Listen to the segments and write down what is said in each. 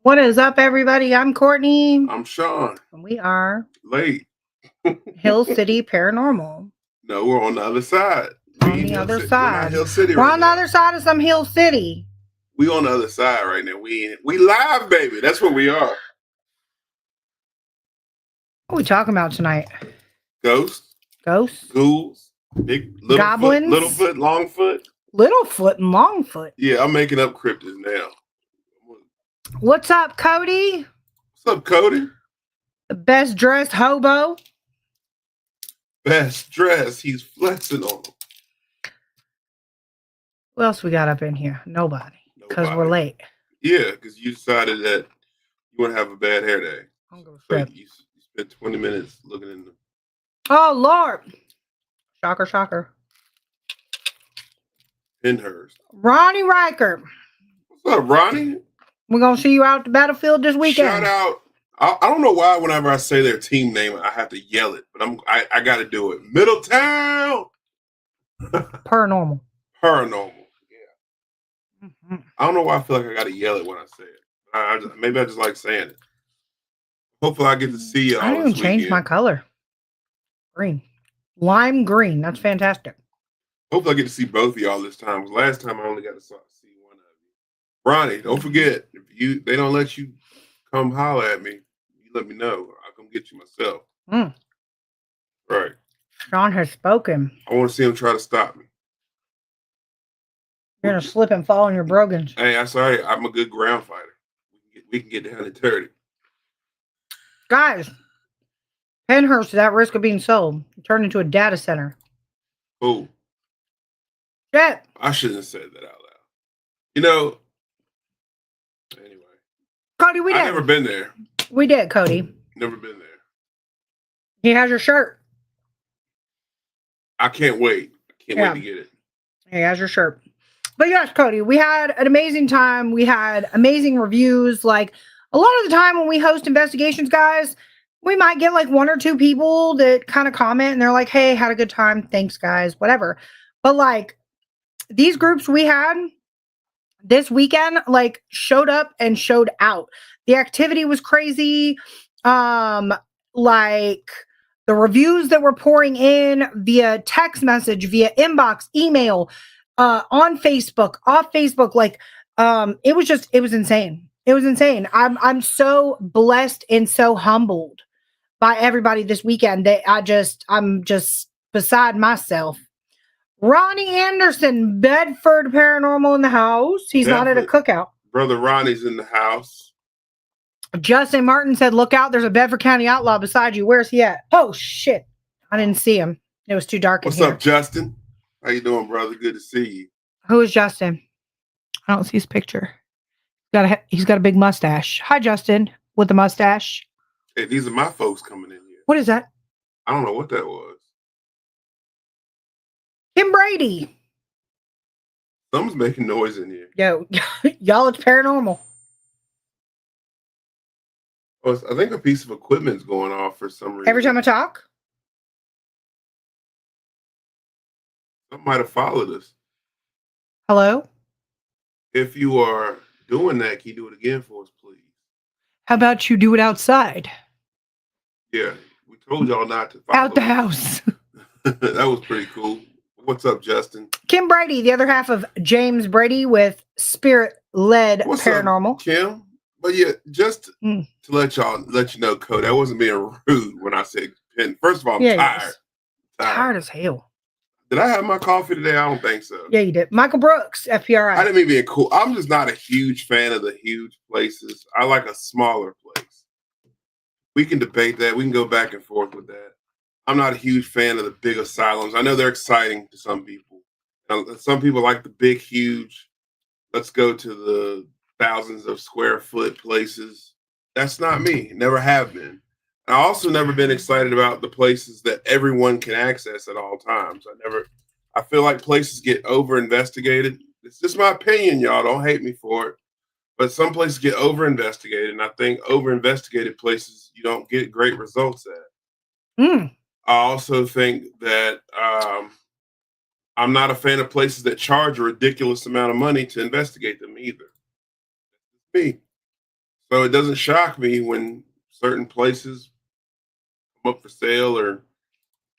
What is up, everybody? I'm Courtney. I'm Sean. And we are Late. Hill City Paranormal. No, we're on the other side. On the other side. We're not Hill City We're right on the now. other side of some Hill City. We on the other side right now. We live, baby. That's what we are. What are we talking about tonight? Ghosts. Ghouls. Big little Goblins. Littlefoot, Longfoot. Littlefoot and Longfoot. Yeah, I'm making up cryptids now. What's up, Cody? What's up, Cody? The best dressed hobo. Best dressed. He's flexing on them. Who else we got up in here? Nobody. Because we're late. Yeah, because you decided that you want to have a bad hair day. So you spent 20 minutes looking in the... Oh, Lord. Shocker. Pinhurst. Ronnie Riker. What's up, Ronnie? We're going to see you out at the battlefield this weekend. Shout out. I don't know why whenever I say their team name, I have to yell it, but I got to do it. Middletown. Paranormal. Yeah. Mm-hmm. I don't know why I feel like I got to yell it when I say it. Maybe I just like saying it. Hopefully I get to see you all. I didn't even change my color. Green. Lime green. That's fantastic. Hopefully I get to see both of y'all this time. Last time I only got to see one of you. Ronnie, don't forget, if they don't let you come holler at me, you let me know. I'll come get you myself. Right. Sean has spoken. I want to see him try to stop me. You're going to slip and fall on your brogans. Hey, I'm sorry. I'm a good ground fighter. We can get down to 30. Guys, Penhurst is at risk of being sold. Turned into a data center. Oh. Shit. I shouldn't have said that out loud. You know, anyway. Cody, we did. I've never been there. We did, Cody. Never been there. He has your shirt. I can't wait. Wait to get it. He has your shirt. But yes, Cody, we had an amazing time. We had amazing reviews. Like, a lot of the time when we host investigations, guys, we might get like one or two people that kind of comment and they're like, hey, had a good time. Thanks, guys. Whatever. But like, these groups we had this weekend, like, showed up and showed out. The activity was crazy. Like, the reviews that were pouring in via text message, via inbox, email, on Facebook, off Facebook, like, it was insane. It was insane. I'm so blessed and so humbled by everybody this weekend that I'm just beside myself. Ronnie Anderson, Bedford Paranormal in the house. He's not at a cookout. Brother Ronnie's in the house. Justin Martin said, look out, there's a Bedford County outlaw beside you. Where's he at? Oh, shit. I didn't see him. It was too dark in here. What's up, Justin? How you doing, brother? Good to see you. Who is Justin? I don't see his picture. He's got a big mustache. Hi, Justin, with the mustache. Hey, these are my folks coming in here. What is that? I don't know what that was. Kim Brady. Someone's making noise in here. Yo, y'all, it's paranormal. Oh, I think a piece of equipment's going off for some reason. Every time I talk? Some might have followed us. Hello? If you are doing that, can you do it again for us, please? How about you do it outside? Yeah, we told y'all not to follow out the house. That was pretty cool. What's up, Justin? Kim Brady, the other half of James Brady with Spirit-Led Paranormal. Up, Kim? But yeah, just to let you know, Cody, I wasn't being rude when I said Penn. First of all, I'm tired. Tired as hell. Did I have my coffee today? I don't think so. Yeah, you did. Michael Brooks, FPRI. I didn't mean being cool. I'm just not a huge fan of the huge places. I like a smaller place. We can debate that. We can go back and forth with that. I'm not a huge fan of the big asylums. I know they're exciting to some people. Some people like the big, huge, let's go to the thousands of square foot places. That's not me. Never have been. I also never been excited about the places that everyone can access at all times. I feel like places get over investigated. It's just my opinion, y'all. Don't hate me for it. But some places get over investigated. And I think over investigated places, you don't get great results at. I also think that I'm not a fan of places that charge a ridiculous amount of money to investigate them either. Me. So it doesn't shock me when certain places come up for sale or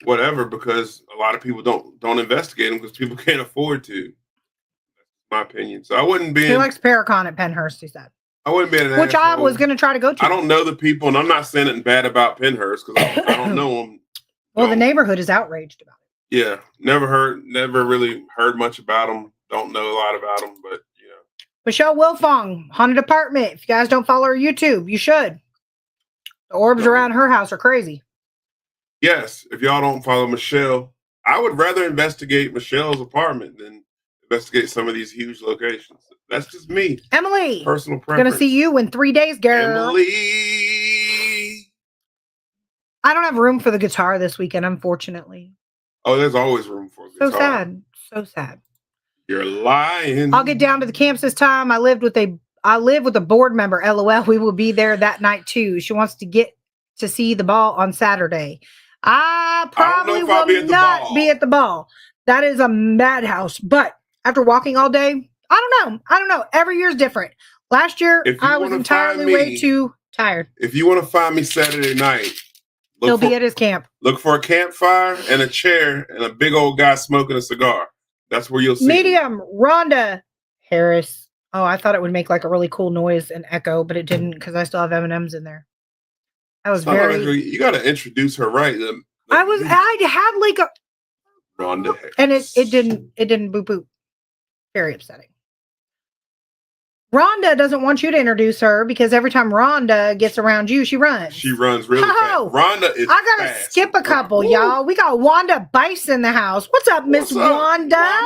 whatever, because a lot of people don't investigate them because people can't afford to. That's my opinion. So I wouldn't be. He likes Paracon at Penhurst, he said. I wouldn't be an Which asshole. I was going to try to go to. I don't know the people, and I'm not saying anything bad about Penhurst because I don't know them. Well, the neighborhood is outraged about it. Yeah, never really heard much about them. Don't know a lot about them, but you know. Michelle Wilfong, Haunted Apartment. If you guys don't follow her YouTube, you should. The orbs around her house are crazy. Yes, if y'all don't follow Michelle, I would rather investigate Michelle's apartment than investigate some of these huge locations. That's just me. Emily, personal preference. Gonna see you in 3 days, girl. Emily. I don't have room for the guitar this weekend, unfortunately. Oh, there's always room for a guitar. So sad. So sad. You're lying. I'll get down to the camps this time. I live with a board member, LOL. We will be there that night too. She wants to get to see the ball on Saturday. I probably will not be at the ball. That is a madhouse. But after walking all day, I don't know. Every year's different. Last year, I was entirely way too tired. If you want to find me Saturday night, he'll be at his camp. Look for a campfire and a chair and a big old guy smoking a cigar. That's where you'll see Medium, Rhonda Harris. Oh, I thought it would make like a really cool noise and echo, but it didn't because I still have M&Ms in there. That was you got to introduce her right. I had like a Rhonda Harris. And it didn't boop boop. Very upsetting. Rhonda doesn't want you to introduce her because every time Rhonda gets around you, she runs. She runs really fast. Rhonda is I gotta skip a couple, y'all. We got Wanda Bice in the house. What's up, Miss Wanda?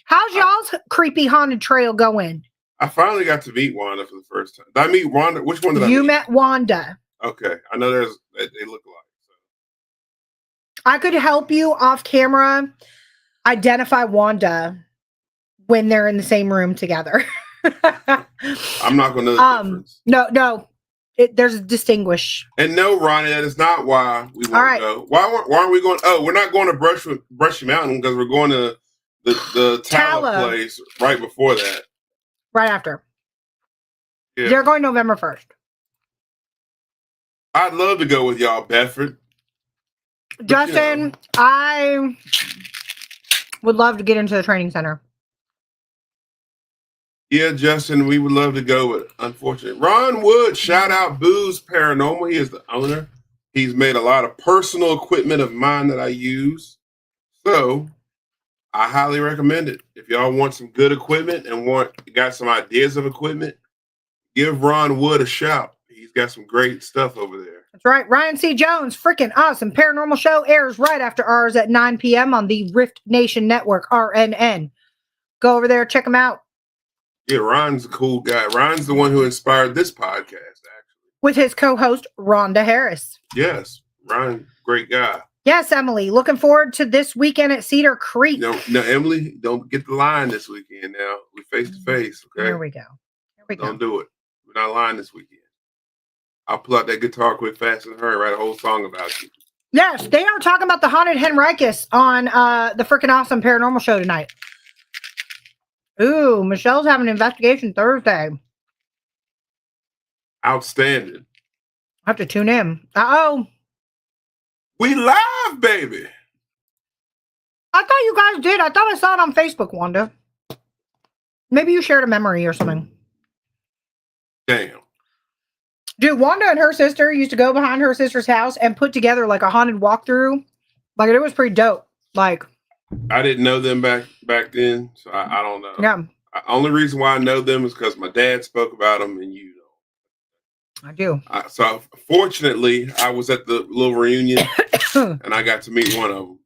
How's y'all's creepy haunted trail going? I finally got to meet Wanda for the first time. Did I meet Wanda? Which one did I meet? You met Wanda. Okay. I know they look alike. So. I could help you off camera identify Wanda when they're in the same room together. I'm not going to know the difference. No. There's a distinguish. And no, Ronnie, that is not why we want to go. Why aren't we going? Oh, we're not going to Brushy Mountain because we're going to the Tala place right before that. Right after. Yeah. They're going November 1st. I'd love to go with y'all, Bedford. Justin, I would love to get into the training center. Yeah, Justin, we would love to go, but unfortunately. Ron Wood, shout out Booze Paranormal. He is the owner. He's made a lot of personal equipment of mine that I use. So I highly recommend it. If y'all want some good equipment and got some ideas of equipment, give Ron Wood a shout. He's got some great stuff over there. That's right. Ryan C. Jones, freaking awesome. Paranormal Show airs right after ours at 9 p.m. on the Rift Nation Network, RNN. Go over there, check him out. Yeah, Ryan's a cool guy. Ryan's the one who inspired this podcast, actually. With his co-host, Rhonda Harris. Yes, Ryan, great guy. Yes, Emily. Looking forward to this weekend at Cedar Creek. No, Emily, don't get the line this weekend now. We face to face, okay? Here we go. Don't do it. We're not lying this weekend. I'll pull out that guitar quick, fast, and hurry, write a whole song about you. Yes, they are talking about the Haunted Henricus on the freaking awesome Paranormal Show tonight. Ooh, Michelle's having an investigation Thursday. Outstanding. I have to tune in. Uh-oh. We live, baby. I thought you guys did. I thought I saw it on Facebook, Wanda. Maybe you shared a memory or something. Damn. Dude, Wanda and her sister used to go behind her sister's house and put together like a haunted walkthrough. Like, it was pretty dope. Like, I didn't know them back then, so I don't know. Yeah. Only reason why I know them is because my dad spoke about them and you know. I do. So fortunately, I was at the little reunion and I got to meet one of them.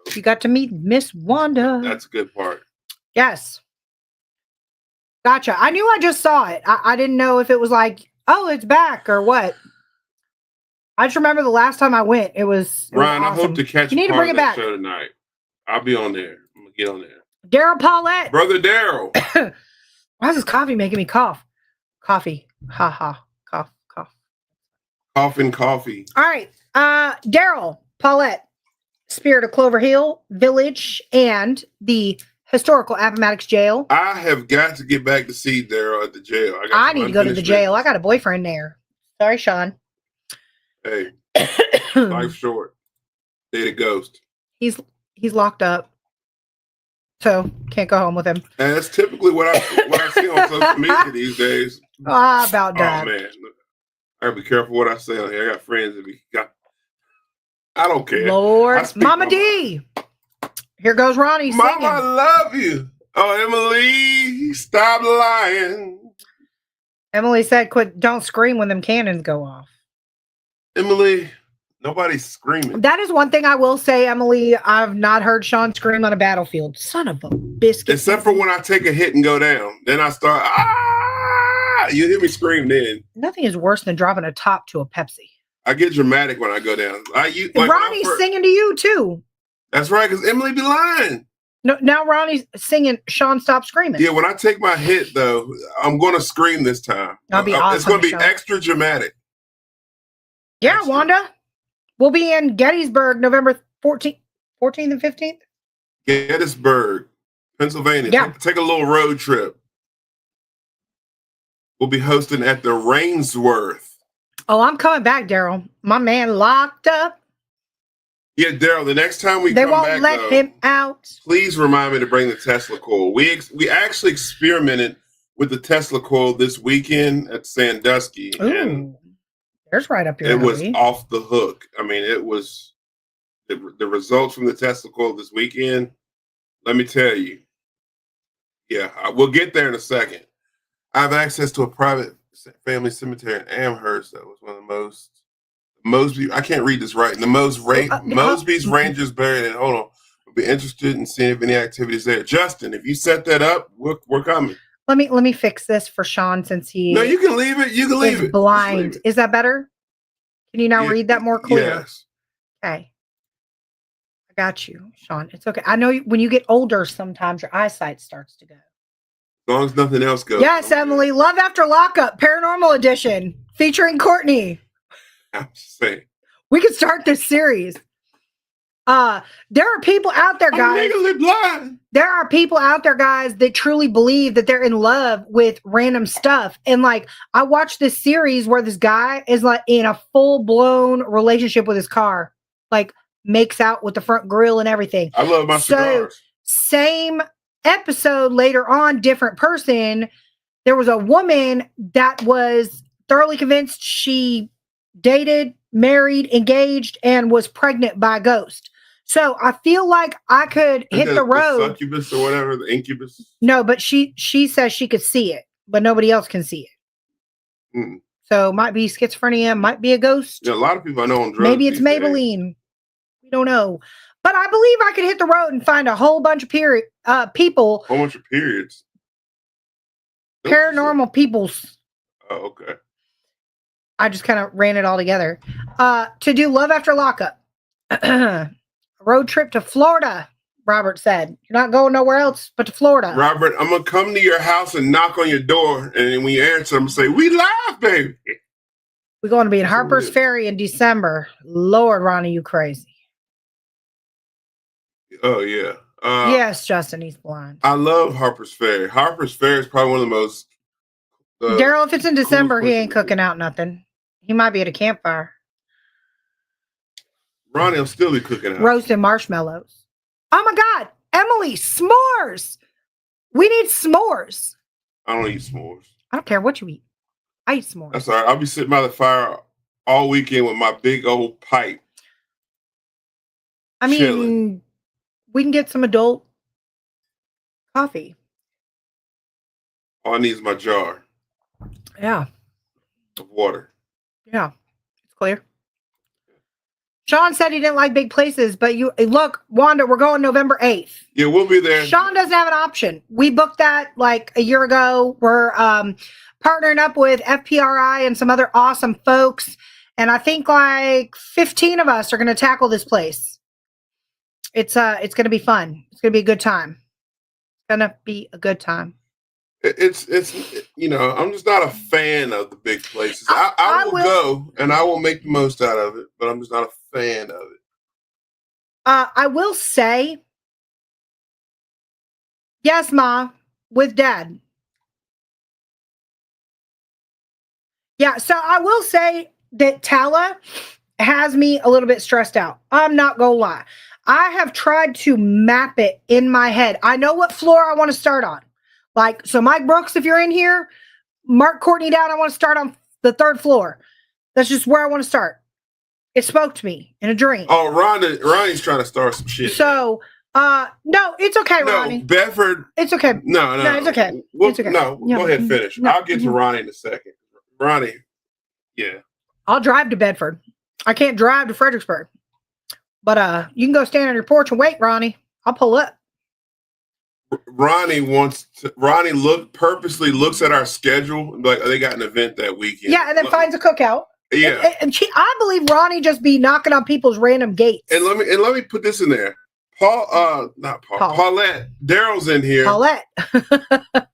So you got to meet Miss Wanda. That's a good part. Yes. Gotcha. I knew I just saw it. I didn't know if it was like, oh, it's back or what. I just remember the last time I went, it was Ryan, awesome. I hope to catch you need to bring it back. Show tonight. I'll be on there. I'm going to get on there. Daryl Paulette. Brother Daryl. Why is this coffee making me cough? Coffee. Ha ha. Cough. Coughing coffee. All right. Daryl Paulette, Spirit of Clover Hill Village, and the historical Appomattox Jail. I have got to get back to see Daryl at the jail. I need to go to the jail. I got a boyfriend there. Sorry, Sean. Hey, life's short. Date a ghost. He's locked up, so can't go home with him. And that's typically what I see on social media these days. About that. Oh man, I gotta be careful what I say on here. I got friends that I don't care. Lord, Mama D. Here goes Ronnie singing. Mama, I love you. Oh, Emily, stop lying. Emily said, "Quit! Don't scream when them cannons go off." Emily, nobody's screaming. That is one thing I will say, Emily. I've not heard Sean scream on a battlefield. Son of a biscuit. Except for when I take a hit and go down. Then I start, you hear me scream then. Nothing is worse than dropping a top to a Pepsi. I get dramatic when I go down. Ronnie's singing to you, too. That's right, because Emily be lying. No, now Ronnie's singing, Sean, stop screaming. Yeah, when I take my hit, though, I'm going to scream this time. That'll be awesome. It's going to be extra dramatic. Yeah, Wanda. We'll be in Gettysburg November 14th and 15th. Gettysburg, Pennsylvania. Yeah. Take a little road trip. We'll be hosting at the Rainsworth. Oh, I'm coming back, Daryl. My man locked up. Yeah, Daryl, the next time they won't let him out. Please remind me to bring the Tesla coil. We actually experimented with the Tesla coil this weekend at Sandusky. Ooh, and there's right up your It alley. was off the hook. I mean, it was the results from the Tesla coil this weekend. Let me tell you. Yeah, we'll get there in a second. I have access to a private family cemetery in Amherst. That was one of the most Mosby. I can't read this right. The Mosby's Rangers buried in. Hold on. We'll be interested in seeing if any activities there. Justin, if you set that up, we're coming. Let me fix this for Sean since he. No, you can leave it. You can leave it. Blind. Is that better? Can you now read that more clear? Yes. Okay. I got you, Sean. It's okay. I know when you get older, sometimes your eyesight starts to go. As long as nothing else goes. Yes, Emily. Love After Lockup, Paranormal Edition, featuring Courtney. I'm just saying. We could start this series. There are people out there, guys. I'm legally blind. There are people out there, guys, that truly believe that they're in love with random stuff. And like, I watched this series where this guy is like in a full-blown relationship with his car, like makes out with the front grill and everything. I love my cigars. Same episode later on, different person. There was a woman that was thoroughly convinced she dated, married, engaged, and was pregnant by a ghost. So I feel like I could hit the road. The succubus or whatever, the incubus. No, but she says she could see it, but nobody else can see it. Mm. So might be schizophrenia, might be a ghost. Yeah, a lot of people I know on drugs. Maybe it's Maybelline. We don't know. But I believe I could hit the road and find a whole bunch of people. A whole bunch of periods. Paranormal peoples. Oh, okay. I just kind of ran it all together. To do Love After Lockup. Road trip to Florida, Robert said. You're not going nowhere else but to Florida. Robert, I'm going to come to your house and knock on your door. And then when you answer, I'm going to say, we live, baby. We're going to be in Harper's Ferry in December. Lord, Ronnie, you crazy. Oh, yeah. Yes, Justin, he's blind. I love Harper's Ferry. Harper's Ferry is probably one of the most... Daryl, if it's in December, he ain't cooking out nothing. He might be at a campfire. Ronnie will still be cooking out. Roasting marshmallows. Oh my God. Emily, s'mores. We need s'mores. I don't eat s'mores. I don't care what you eat. I eat s'mores. That's all right. I'll be sitting by the fire all weekend with my big old pipe. I mean, chilling. We can get some adult coffee. All I need is my jar. Yeah. Of water. Yeah. It's clear. Sean said he didn't like big places, but look, Wanda, we're going November 8th. Yeah, we'll be there. Sean doesn't have an option. We booked that like a year ago. We're partnering up with FPRI and some other awesome folks. And I think like 15 of us are going to tackle this place. It's going to be fun. It's going to be a good time. It's going to be a good time. It's I'm just not a fan of the big places. I will go and I will make the most out of it, but I'm just not a fan of it. I will say Yes, Ma, with Dad. Yeah, so I will say that Tala has me a little bit stressed out. I'm not gonna lie. I have tried to map it in my head. I know what floor I want to start on. Like, so Mike Brooks, if you're in here, mark Courtney down. I want to start on the 3rd floor. That's just where I want to start. It spoke to me in a dream. Oh, Ronnie's trying to start some shit. So, no, it's okay, Ronnie. No, Bedford. It's okay. No, it's okay. It's okay. No, go ahead and finish. No. I'll get to Ronnie in a second. Ronnie, yeah. I'll drive to Bedford. I can't drive to Fredericksburg. But you can go stand on your porch and wait, Ronnie. I'll pull up. Ronnie purposely looks at our schedule and be like, oh, they got an event that weekend. Yeah, and then finds a cookout. Yeah. And I believe Ronnie just be knocking on people's random gates. And let me put this in there. Paulette. Daryl's in here. Paulette.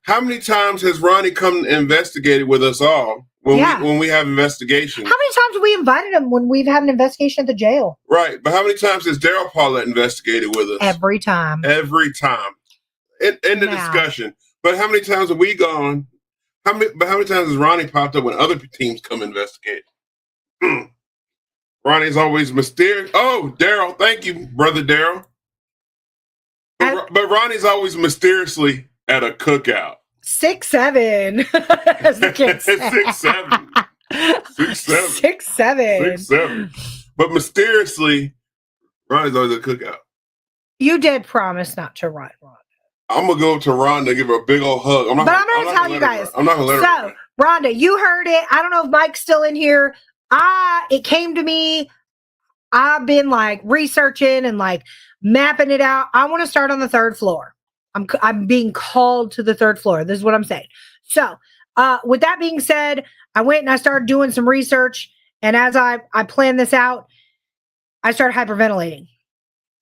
How many times has Ronnie come and investigated with us all when we have investigations? How many times have we invited him when we've had an investigation at the jail? Right. But how many times has Daryl Paulette investigated with us? Every time. Every time. In the discussion. But how many times have we gone? How many times has Ronnie popped up when other teams come investigate? Ronnie's always mysterious. Oh, Daryl. Thank you, brother Daryl. But Ronnie's always mysteriously at a cookout. 6'7", as the kids say. 6'7". 6'7". 6'7". 6'7". But mysteriously, Ronnie's always at a cookout. You did promise not to run, Ron. I'm gonna go to Rhonda, give her a big old hug. I'm gonna tell you guys. I'm not gonna let her. So, Rhonda, you heard it. I don't know if Mike's still in here. It came to me. I've been like researching and like mapping it out. I want to start on the 3rd floor. I'm being called to the 3rd floor. This is what I'm saying. So, with that being said, I went and I started doing some research. And as I planned this out, I started hyperventilating.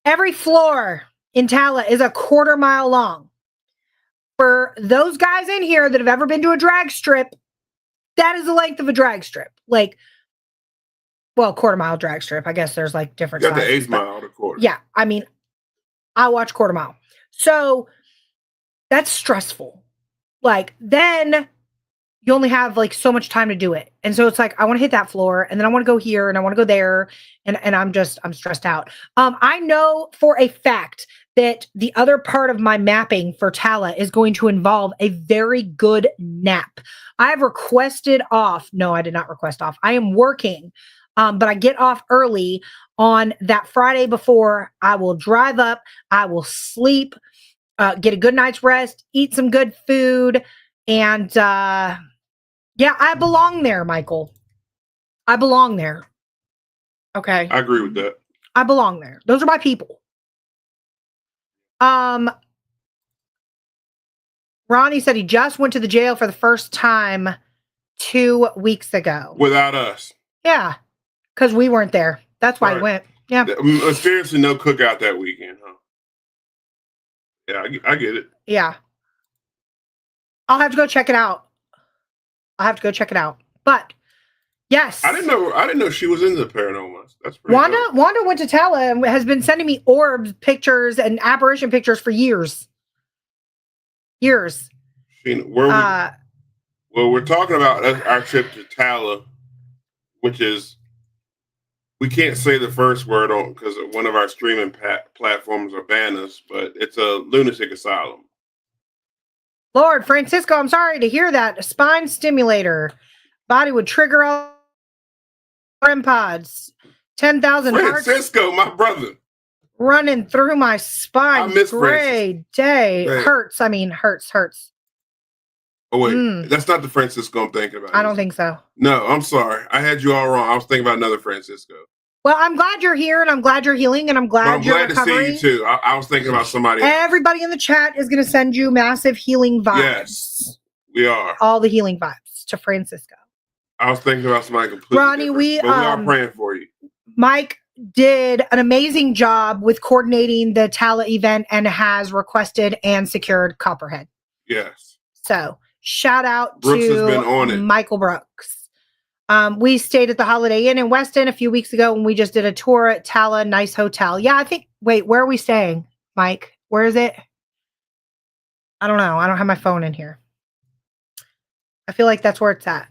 Every floor in Tala is a 1/4 mile long. For those guys in here that have ever been to a drag strip, that is the length of a drag strip. Like, well, 1/4 mile drag strip. I guess there's like different sizes. You got the 1/8 mile to 1/4. Yeah, I mean, I watch 1/4 mile. So that's stressful. Like, then you only have like so much time to do it. And so it's like, I want to hit that floor and then I want to go here and I want to go there. And I'm stressed out. I know for a fact that the other part of my mapping for Tala is going to involve a very good nap. I have requested off. No, I did not request off. I am working, but I get off early on that Friday before. I will drive up. I will sleep, get a good night's rest, eat some good food. And yeah, I belong there, Michael. I belong there. Okay. I agree with that. I belong there. Those are my people. Ronnie said he just went to the jail for the first time 2 weeks ago. Without us. Yeah. Because we weren't there. That's why he went. Yeah. Seriously, no cookout that weekend, huh? Yeah, I get it. Yeah. I'll have to go check it out. But yes. I didn't know she was into the paranormal. That's pretty dope. Wanda went to Tala and has been sending me orbs pictures and apparition pictures for years. Years. Well, we're talking about our trip to Tala, which is, we can't say the first word on because one of our streaming platforms will ban us, but it's a lunatic asylum. Lord, Francisco, I'm sorry to hear that. A spine stimulator. Body would trigger all REM pods. 10,000 hearts. Francisco, my brother. Running through my spine. I miss Great day. Hey. Hurts. Hurts. Oh, wait. That's not the Francisco I'm thinking about. I don't think so. No, I'm sorry. I had you all wrong. I was thinking about another Francisco. Well, I'm glad you're here, and I'm glad you're healing, and I'm glad you're recovering. I'm glad to see you, too. I was thinking about somebody else. Everybody in the chat is going to send you massive healing vibes. Yes, we are. All the healing vibes to Francisco. I was thinking about somebody completely Ronnie, different, we are praying for you. Mike did an amazing job with coordinating the Tala event and has requested and secured Copperhead. Yes. So shout out Brooks to has been on it. Michael Brooks. We stayed at the Holiday Inn in Weston a few weeks ago and we just did a tour at Tala, nice hotel. Yeah, wait, where are we staying, Mike? Where is it? I don't know. I don't have my phone in here. I feel like that's where it's at.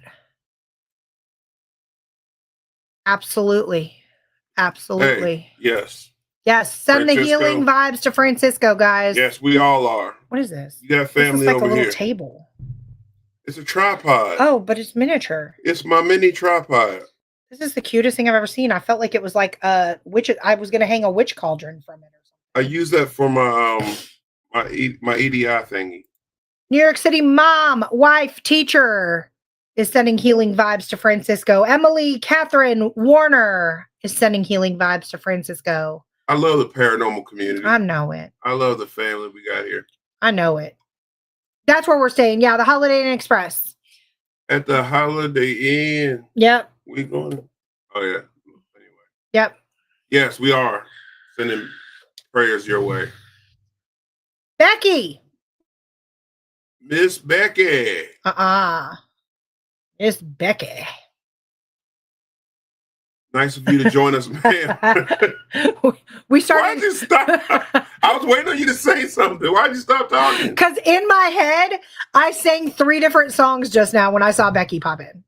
Absolutely. Absolutely. Hey, yes. Yes. Send the Francisco. healing vibes to Francisco, guys. Yes, we all are. What is this? You got This family looks like over a little here. table. It's a tripod. Oh, but it's miniature. It's my mini tripod. This is the cutest thing I've ever seen. I felt like it was like a witch. I was going to hang a witch cauldron from it or something. I use that for my my EDI thingy. New York City mom, wife, teacher is sending healing vibes to Francisco. Emily Catherine Warner is sending healing vibes to Francisco. I love the paranormal community. I know it. I love the family we got here. I know it. That's where we're staying. Yeah, the Holiday Inn Express. At the Holiday Inn. Yep. We going? Oh yeah. Anyway. Yep. Yes, we are sending prayers your way. Becky. Miss Becky. Miss Becky. Nice of you to join us, man. We started. Why'd you stop? I was waiting on you to say something. Why'd you stop talking? Because in my head, I sang 3 different songs just now when I saw Becky pop in.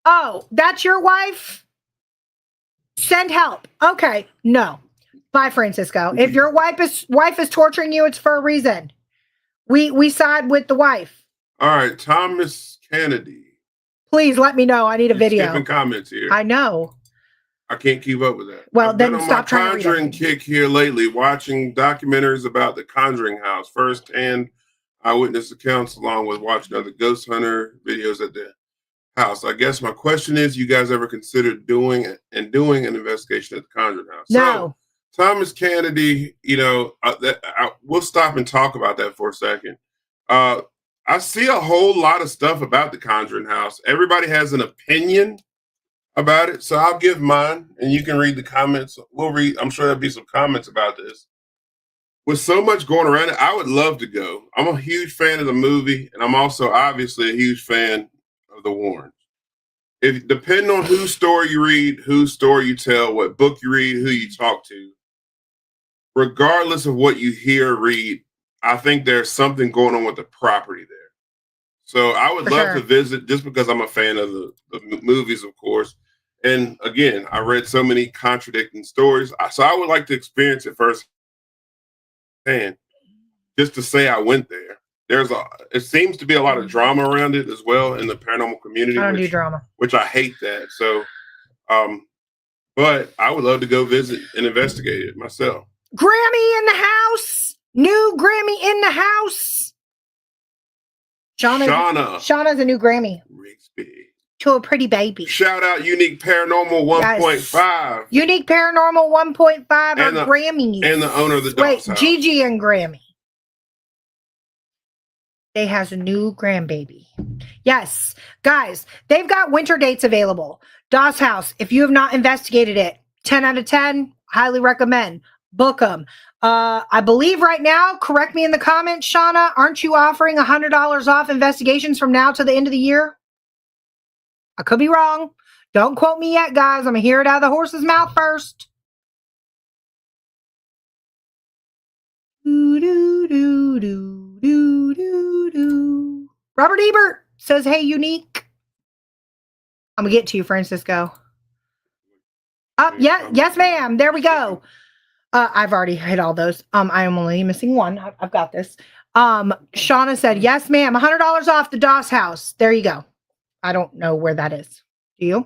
Oh, that's your wife? Send help. Okay. No. Bye, Francisco. If your wife is torturing you, it's for a reason. We side with the wife. All right, Thomas Kennedy. Please let me know. I need a video. Skipping comments here. I know. I can't keep up with that. Well, I've then been on stop my trying to read Conjuring everything. kick here lately, watching documentaries about the Conjuring house, first-hand eyewitness accounts, along with watching other ghost hunter videos at the house. I guess my question is, you guys ever considered doing an investigation at the Conjuring house? No. So, Thomas Kennedy, we'll stop and talk about that for a second. I see a whole lot of stuff about the Conjuring house. Everybody has an opinion about it, so I'll give mine, and you can read the comments. We'll read. I'm sure there'll be some comments about this. With so much going around it, I would love to go. I'm a huge fan of the movie, and I'm also obviously a huge fan of the Warrens. If depending on whose story you read, whose story you tell, what book you read, who you talk to, regardless of what you hear or read, I think there's something going on with the property there. So I would love to visit just because I'm a fan of the movies, of course. And again, I read so many contradicting stories. So I would like to experience it first hand, just to say I went there. It seems to be a lot of drama around it as well in the paranormal community. I don't do drama. Which I hate that. So, but I would love to go visit and investigate it myself. Grammy in the house. New Grammy in the house. Shauna's a new Grammy. Rigsby. To a pretty baby. Shout out Unique Paranormal 1.5. Yes. Unique Paranormal 1.5 are Grammys. And the owner of the Doll's House. Gigi and Grammy. They has a new grandbaby. Yes. Guys, they've got winter dates available. Doss House, if you have not investigated it, 10 out of 10, highly recommend. Book them. I believe right now, correct me in the comments, Shauna, aren't you offering $100 off investigations from now to the end of the year? I could be wrong. Don't quote me yet, guys. I'm going to hear it out of the horse's mouth first. Robert Ebert says, hey, Unique. I'm going to get to you, Francisco. Yes, ma'am. There we go. I've already hit all those. I am only missing one. I've got this. Shauna said, yes, ma'am. $100 off the Doss House. There you go. I don't know where that is. Do you?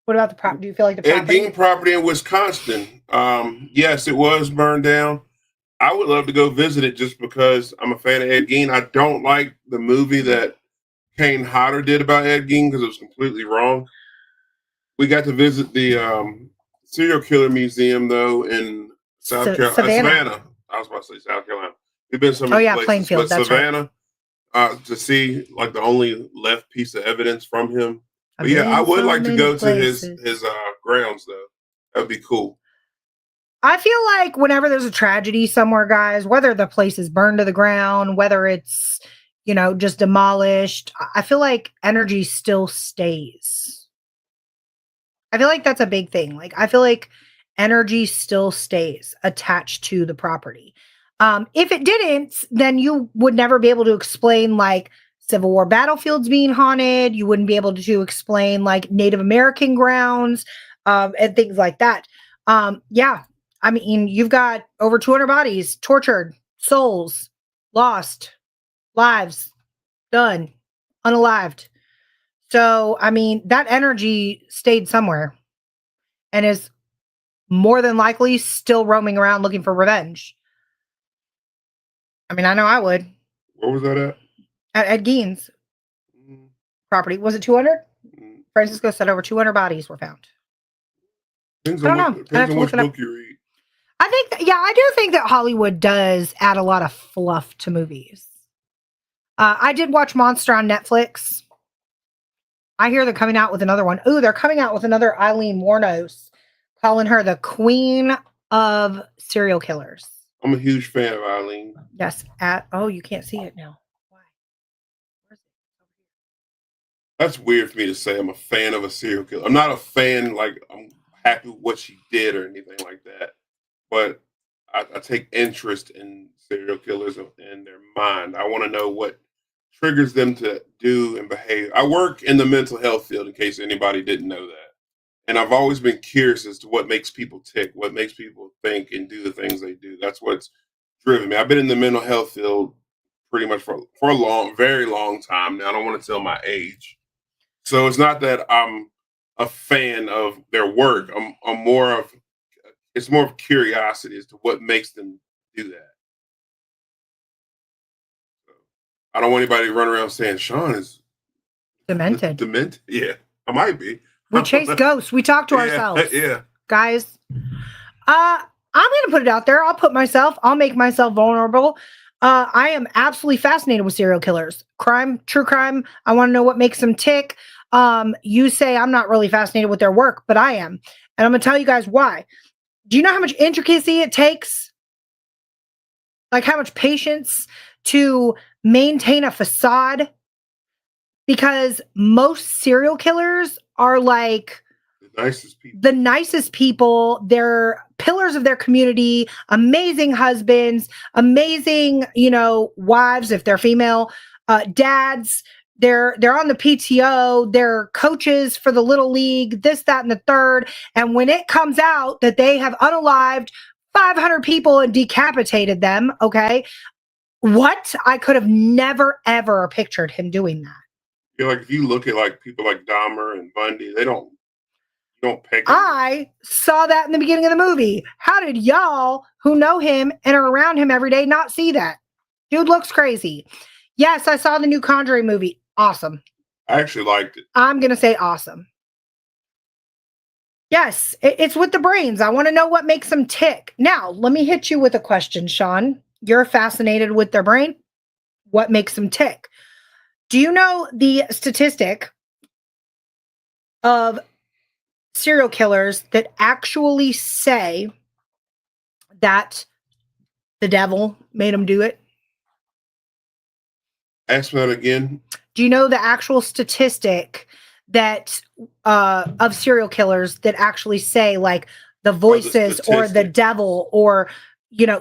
What about the property? Do you feel like the property? Ed Gein property in Wisconsin. Yes, it was burned down. I would love to go visit it just because I'm a fan of Ed Gein. I don't like the movie that Kane Hodder did about Ed Gein because it was completely wrong. We got to visit the serial killer museum, though, in Savannah. I was about to say South Carolina. We've been so many places. Plainfield, but Savannah, right. To see like the only left piece of evidence from him. But yeah, I would like to go to his grounds, though. That would be cool. I feel like whenever there's a tragedy somewhere, guys, whether the place is burned to the ground, whether it's, just demolished, I feel like energy still stays. I feel like that's a big thing. Like, I feel like energy still stays attached to the property. If it didn't, then you would never be able to explain like Civil War battlefields being haunted. You wouldn't be able to explain like Native American grounds and things like that. Yeah, I mean, you've got over 200 bodies tortured, souls lost, lives done, unalived. So, I mean, that energy stayed somewhere and is more than likely still roaming around looking for revenge. I mean, I know I would. Where was that at? At Ed Gein's property. Was it 200? Francisco said over 200 bodies were found. Depends I don't on know. depends on which book you read. I think, I do think that Hollywood does add a lot of fluff to movies. I did watch Monster on Netflix. I hear they're coming out with another one. Ooh, they're coming out with another Eileen Wuornos, calling her the queen of serial killers. I'm a huge fan of Eileen. Yes. You can't see it now. Why? Where's it? That's weird for me to say I'm a fan of a serial killer. I'm not a fan, like I'm happy with what she did or anything like that. But I take interest in serial killers and their mind. I want to know what triggers them to do and behave. I work in the mental health field, in case anybody didn't know that. And I've always been curious as to what makes people tick, what makes people think and do the things they do. That's what's driven me. I've been in the mental health field pretty much for a very long time now. I don't want to tell my age. So it's not that I'm a fan of their work. It's more of curiosity as to what makes them do that. I don't want anybody to run around saying Sean is demented. Demented? Yeah, I might be. We chase ghosts. We talk to ourselves. Yeah. Guys, I'm going to put it out there. I'll make myself vulnerable. I am absolutely fascinated with serial killers. Crime, true crime. I want to know what makes them tick. You say I'm not really fascinated with their work, but I am. And I'm going to tell you guys why. Do you know how much intricacy it takes? Like how much patience to maintain a facade? Because most serial killers are like the nicest people. They're pillars of their community, amazing husbands, amazing, wives if they're female, dads. They're on the PTO, they're coaches for the little league, this, that, and the third. And when it comes out that they have unalived 500 people and decapitated them, okay, what? I could have never, ever pictured him doing that. Yeah, like if you look at like people like Dahmer and Bundy, you don't pick him. I saw that in the beginning of the movie. How did y'all who know him and are around him every day not see that? Dude looks crazy. Yes, I saw the new Conjuring movie. Awesome. I actually liked it. I'm going to say awesome. Yes, it's with the brains. I want to know what makes them tick. Now, let me hit you with a question, Sean. You're fascinated with their brain. What makes them tick? Do you know the statistic of serial killers that actually say that the devil made them do it? Ask me that again. Do you know the actual statistic that of serial killers that actually say like the voices or the devil or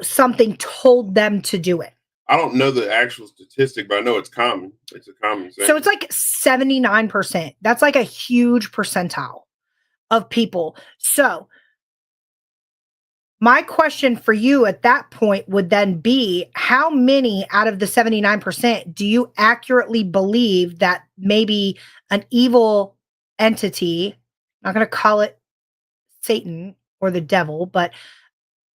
something told them to do it? I don't know the actual statistic, but I know it's common. It's a common thing. So it's like 79%. That's like a huge percentile of people. So my question for you at that point would then be, how many out of the 79% do you accurately believe that maybe an evil entity, I'm not going to call it Satan or the devil, but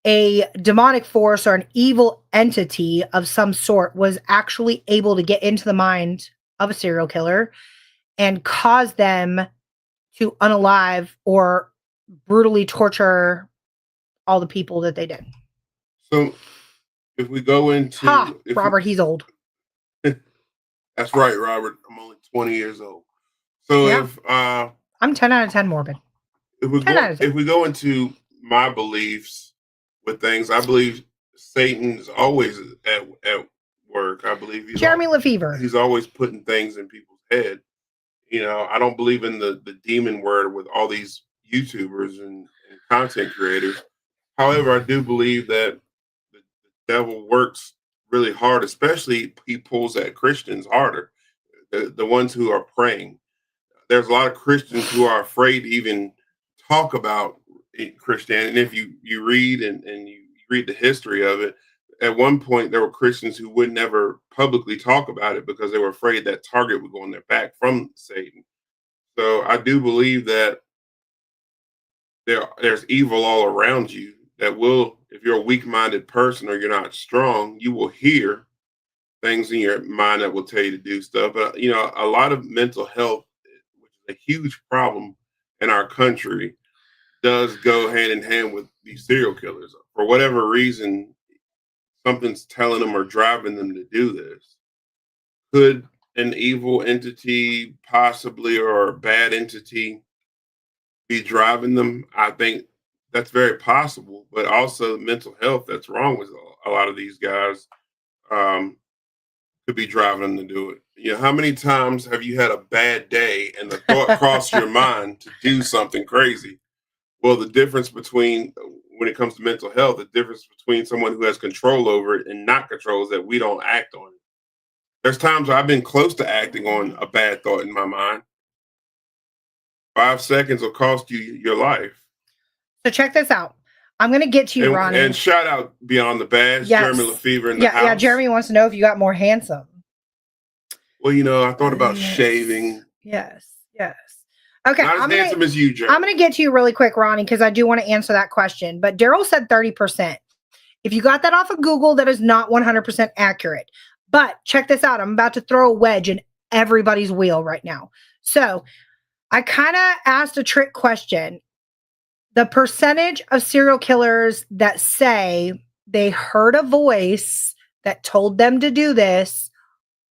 a demonic force or an evil entity of some sort was actually able to get into the mind of a serial killer and cause them to unalive or brutally torture all the people that they did? So if we go into Robert, he's old. That's right, Robert. I'm only 20 years old. So if I'm 10 out of 10 morbid. If we go into my beliefs with things, I believe Satan is always at work. I believe Jeremy Lefevre. He's always putting things in people's head. I don't believe in the demon word with all these YouTubers and and content creators. However, I do believe that the devil works really hard, especially he pulls at Christians harder, the ones who are praying. There's a lot of Christians who are afraid to even talk about Christianity. And if you read and you read the history of it, at one point there were Christians who would never publicly talk about it because they were afraid that target would go on their back from Satan. So I do believe that there's evil all around you that will, if you're a weak-minded person or you're not strong, you will hear things in your mind that will tell you to do stuff. But a lot of mental health, which is a huge problem in our country, does go hand in hand with these serial killers. For whatever reason, something's telling them or driving them to do this. Could an evil entity possibly, or a bad entity, be driving them? I think that's very possible, but also mental health that's wrong with a lot of these guys could be driving them to do it. How many times have you had a bad day and the thought crossed your mind to do something crazy? Well, the difference between, when it comes to mental health, the difference between someone who has control over it and not control is that we don't act on it. There's times where I've been close to acting on a bad thought in my mind. 5 seconds will cost you your life. So check this out. I'm going to get to you, Ronnie. And shout out Beyond the Badge, yes. Jeremy Lefevre in the house. Yeah, Jeremy wants to know if you got more handsome. Well, I thought about shaving. Yes. Okay. Not as handsome as you, Jeremy. I'm going to get to you really quick, Ronnie, because I do want to answer that question. But Daryl said 30%. If you got that off of Google, that is not 100% accurate. But check this out. I'm about to throw a wedge in everybody's wheel right now. So I kind of asked a trick question. The percentage of serial killers that say they heard a voice that told them to do this,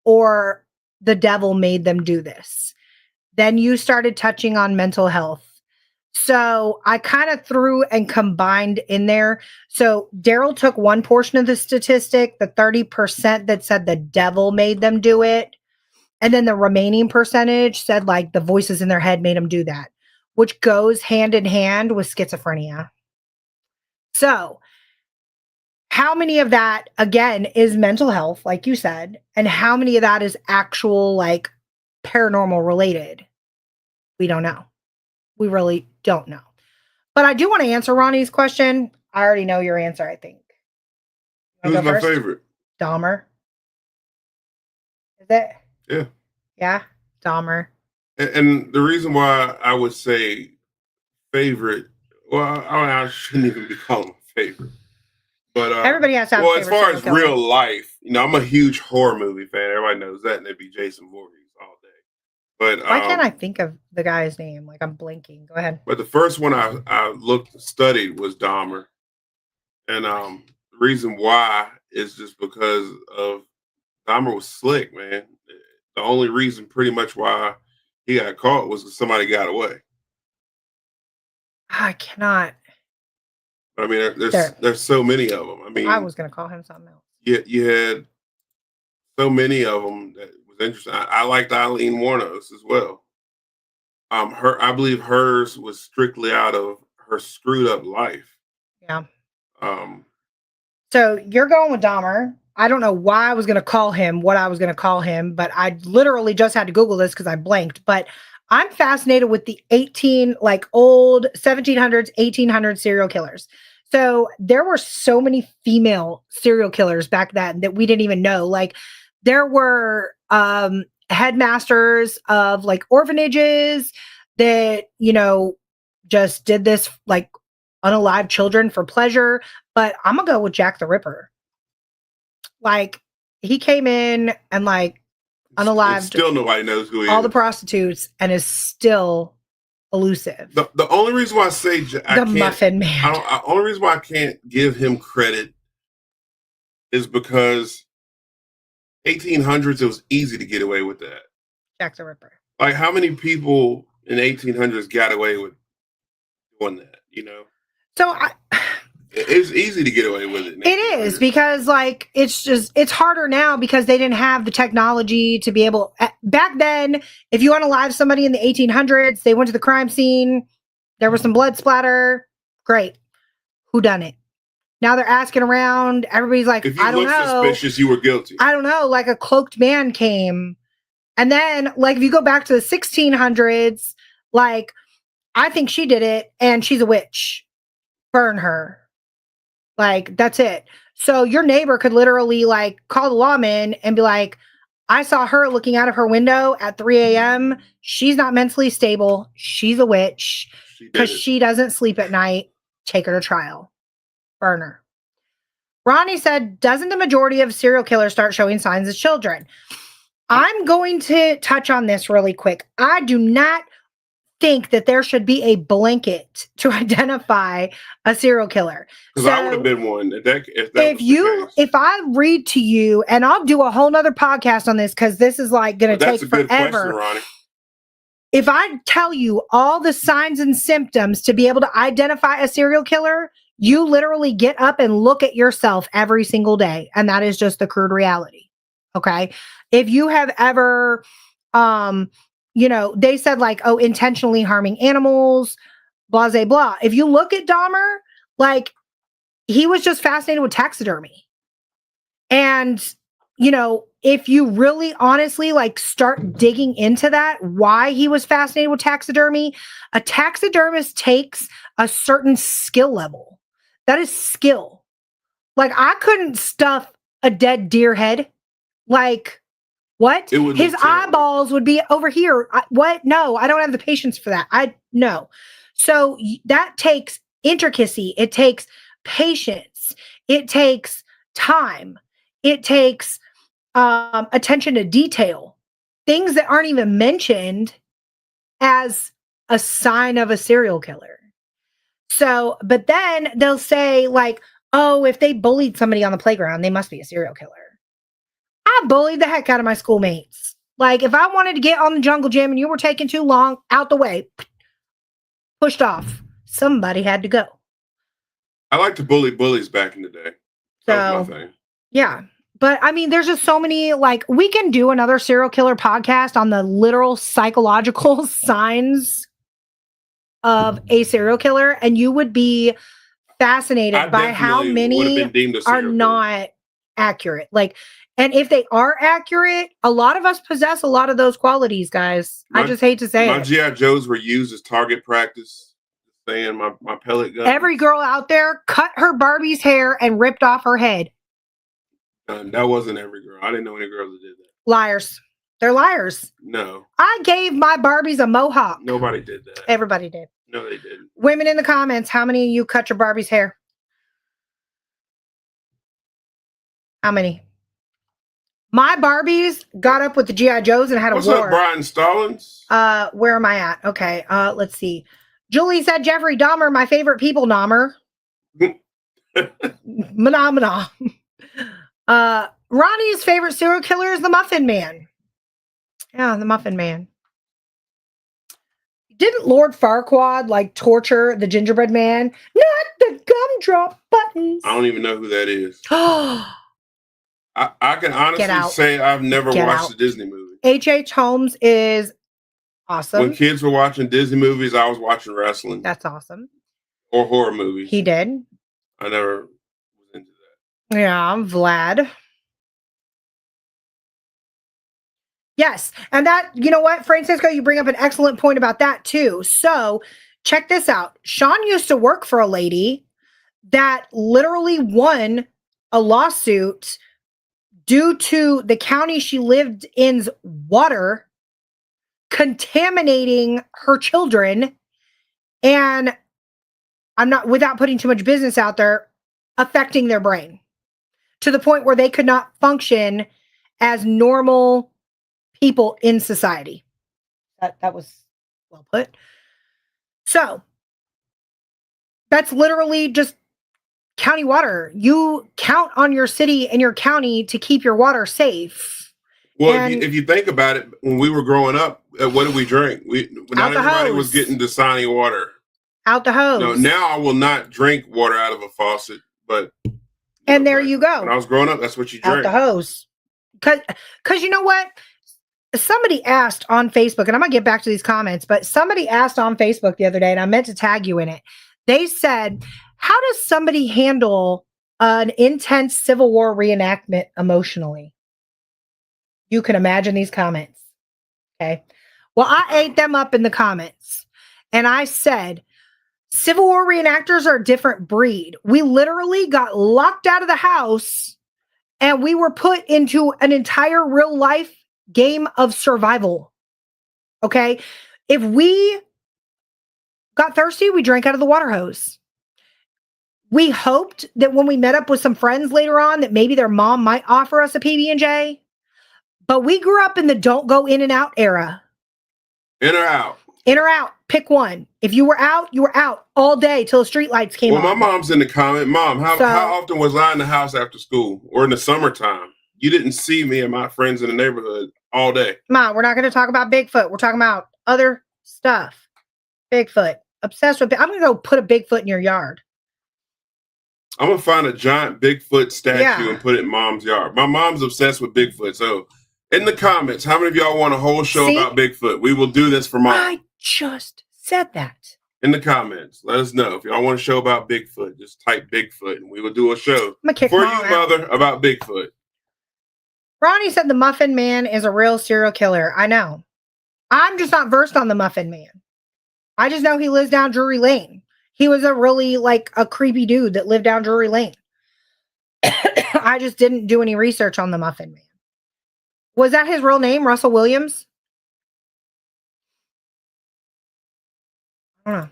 or the devil made them do this. Then you started touching on mental health. So I kind of threw and combined in there. So Daryl took one portion of the statistic, the 30% that said the devil made them do it. And then the remaining percentage said like the voices in their head made them do that, which goes hand in hand with schizophrenia. So how many of that, again, is mental health, like you said, and how many of that is actual, like, paranormal related? We don't know. We really don't know. But I do want to answer Ronnie's question. I already know your answer, I think. Who's my favorite? Dahmer. Is it? Yeah. Yeah, Dahmer. And the reason why I would say favorite, well, I shouldn't even be calling him favorite. But everybody has to have as far as real life, I'm a huge horror movie fan. Everybody knows that, and it'd be Jason Voorhees all day. But why can't I think of the guy's name? Like, I'm blinking. Go ahead. But the first one I studied was Dahmer, and the reason why is just because of Dahmer was slick, man. The only reason, pretty much, why he got caught was because somebody got away. I cannot. I mean, there's so many of them. I mean, I was going to call him something else. You had so many of them that was interesting. I liked Eileen Wuornos as well. I believe hers was strictly out of her screwed up life. Yeah. So you're going with Dahmer. I don't know why I was going to call him what I was going to call him, but I literally just had to Google this because I blanked. But I'm fascinated with the old 1700s, 1800s serial killers. So there were so many female serial killers back then that we didn't even know. Like, there were headmasters of like orphanages that, just did this, like, unalive children for pleasure. But I'm gonna go with Jack the Ripper. Like, he came in and like unalived. Still nobody knows who he is. All the prostitutes, and is still elusive. The only reason why I say the Muffin Man. Only reason why I can't give him credit is because 1800s, it was easy to get away with that. Jack the Ripper. Like, how many people in 1800s got away with doing that? So it's easy to get away with it. It is, because like it's harder now because they didn't have the technology to be able. Back then, if you unalive somebody in the 1800s, they went to the crime scene. There was some blood splatter. Great. Who done it? Now they're asking around. Everybody's like, If you I don't look know. suspicious, you were guilty. I don't know. Like a cloaked man came. And then, like, if you go back to the 1600s, like, I think she did it and she's a witch. Burn her. Like, that's it. So your neighbor could literally, like, call the lawman and be like, I saw her looking out of her window at 3 a.m. She's not mentally stable. She's a witch because she doesn't sleep at night. Take her to trial. Burn her. Ronnie said, doesn't the majority of serial killers start showing signs as children? I'm going to touch on this really quick. I do not think that there should be a blanket to identify a serial killer. Because I would have been one. If I read to you, and I'll do a whole nother podcast on this because this is like going to take forever. That's a good question, Ronnie. If I tell you all the signs and symptoms to be able to identify a serial killer, you literally get up and look at yourself every single day. And that is just the crude reality. Okay. If you have ever, they said like, oh, intentionally harming animals, blah, blah, blah. If you look at Dahmer, like he was just fascinated with taxidermy. And, if you really honestly like start digging into that, why he was fascinated with taxidermy, a taxidermist takes a certain skill level. That is skill. Like I couldn't stuff a dead deer head. Like what? His eyeballs would be over here. What? No, I don't have the patience for that. No. So that takes intricacy. It takes patience. It takes time. It takes attention to detail, things that aren't even mentioned as a sign of a serial killer. So, but then they'll say like, oh, if they bullied somebody on the playground, they must be a serial killer. I bullied the heck out of my schoolmates. Like if I wanted to get on the jungle gym and you were taking too long, out the way, pushed off. Somebody had to go. I like to bully bullies back in the day. That was my thing. Yeah. But I mean, there's just so many, like, we can do another serial killer podcast on the literal psychological signs of a serial killer. And you would be fascinated by how many are not accurate. Like, and if they are accurate, a lot of us possess a lot of those qualities, guys. I just hate to say it. My G.I. Joes were used as target practice. Saying my pellet gun. Every girl out there cut her Barbie's hair and ripped off her head. That wasn't every girl. I didn't know any girls that did that. Liars. They're liars. No. I gave my Barbies a mohawk. Nobody did that. Everybody did. No, they didn't. Women in the comments, how many of you cut your Barbie's hair? How many? My Barbies got up with the G.I. Joes and had a war. What's up, Brian Stallings? Where am I at? Okay, let's see. Julie said, Jeffrey Dahmer, my favorite people, Dahmer. Phenomena. Ronnie's favorite serial killer is the Muffin Man. Yeah, the Muffin Man. Didn't Lord Farquaad like torture the gingerbread man? Not the gumdrop buttons. I don't even know who that is. I can honestly say I've never watched a Disney movie. H.H. Holmes is awesome. When kids were watching Disney movies, I was watching wrestling. That's awesome. Or horror movies. He did. I never was into that. Yeah, Vlad. Yes. And that, you know what, Francisco, you bring up an excellent point about that too. So check this out. Sean used to work for a lady that literally won a lawsuit due to the county she lived in's water contaminating her children. And I'm not, without putting too much business out there, affecting their brain to the point where they could not function as normal people in society. That was well put. So that's literally just county water. You count on your city and your county to keep your water safe. Well, if you think about it, when we were growing up, what did we drink? Not everybody was getting Dasani water. Out the hose. No, now I will not drink water out of a faucet, but there you go. When I was growing up, that's what you drank. Out the hose. Because you know what? Somebody asked on Facebook, and I'm going to get back to these comments, but somebody asked on Facebook the other day, and I meant to tag you in it. They said, how does somebody handle an intense Civil War reenactment emotionally? You can imagine these comments. Okay. Well, I ate them up in the comments and I said, Civil War reenactors are a different breed. We literally got locked out of the house and we were put into an entire real life game of survival. Okay. If we got thirsty, we drank out of the water hose. We hoped that when we met up with some friends later on, that maybe their mom might offer us a PB&J. But we grew up in the don't go in and out era. In or out? In or out. Pick one. If you were out all day till the streetlights came on. Well, my mom's in the comment. Mom, how often was I in the house after school or in the summertime? You didn't see me and my friends in the neighborhood all day. Mom, we're not going to talk about Bigfoot. We're talking about other stuff. Bigfoot. Obsessed with I'm going to go put a Bigfoot in your yard. I'm going to find a giant Bigfoot statue and put it in Mom's yard. My mom's obsessed with Bigfoot. So in the comments, how many of y'all want a whole show about Bigfoot? We will do this for Mom. I just said that. In the comments, let us know. If y'all want a show about Bigfoot, just type Bigfoot and we will do a show for you, Mother, about Bigfoot. Ronnie said the Muffin Man is a real serial killer. I know. I'm just not versed on the Muffin Man. I just know he lives down Drury Lane. He was a really a creepy dude that lived down Drury Lane. I just didn't do any research on the Muffin Man. Was that his real name, Russell Williams? I don't know.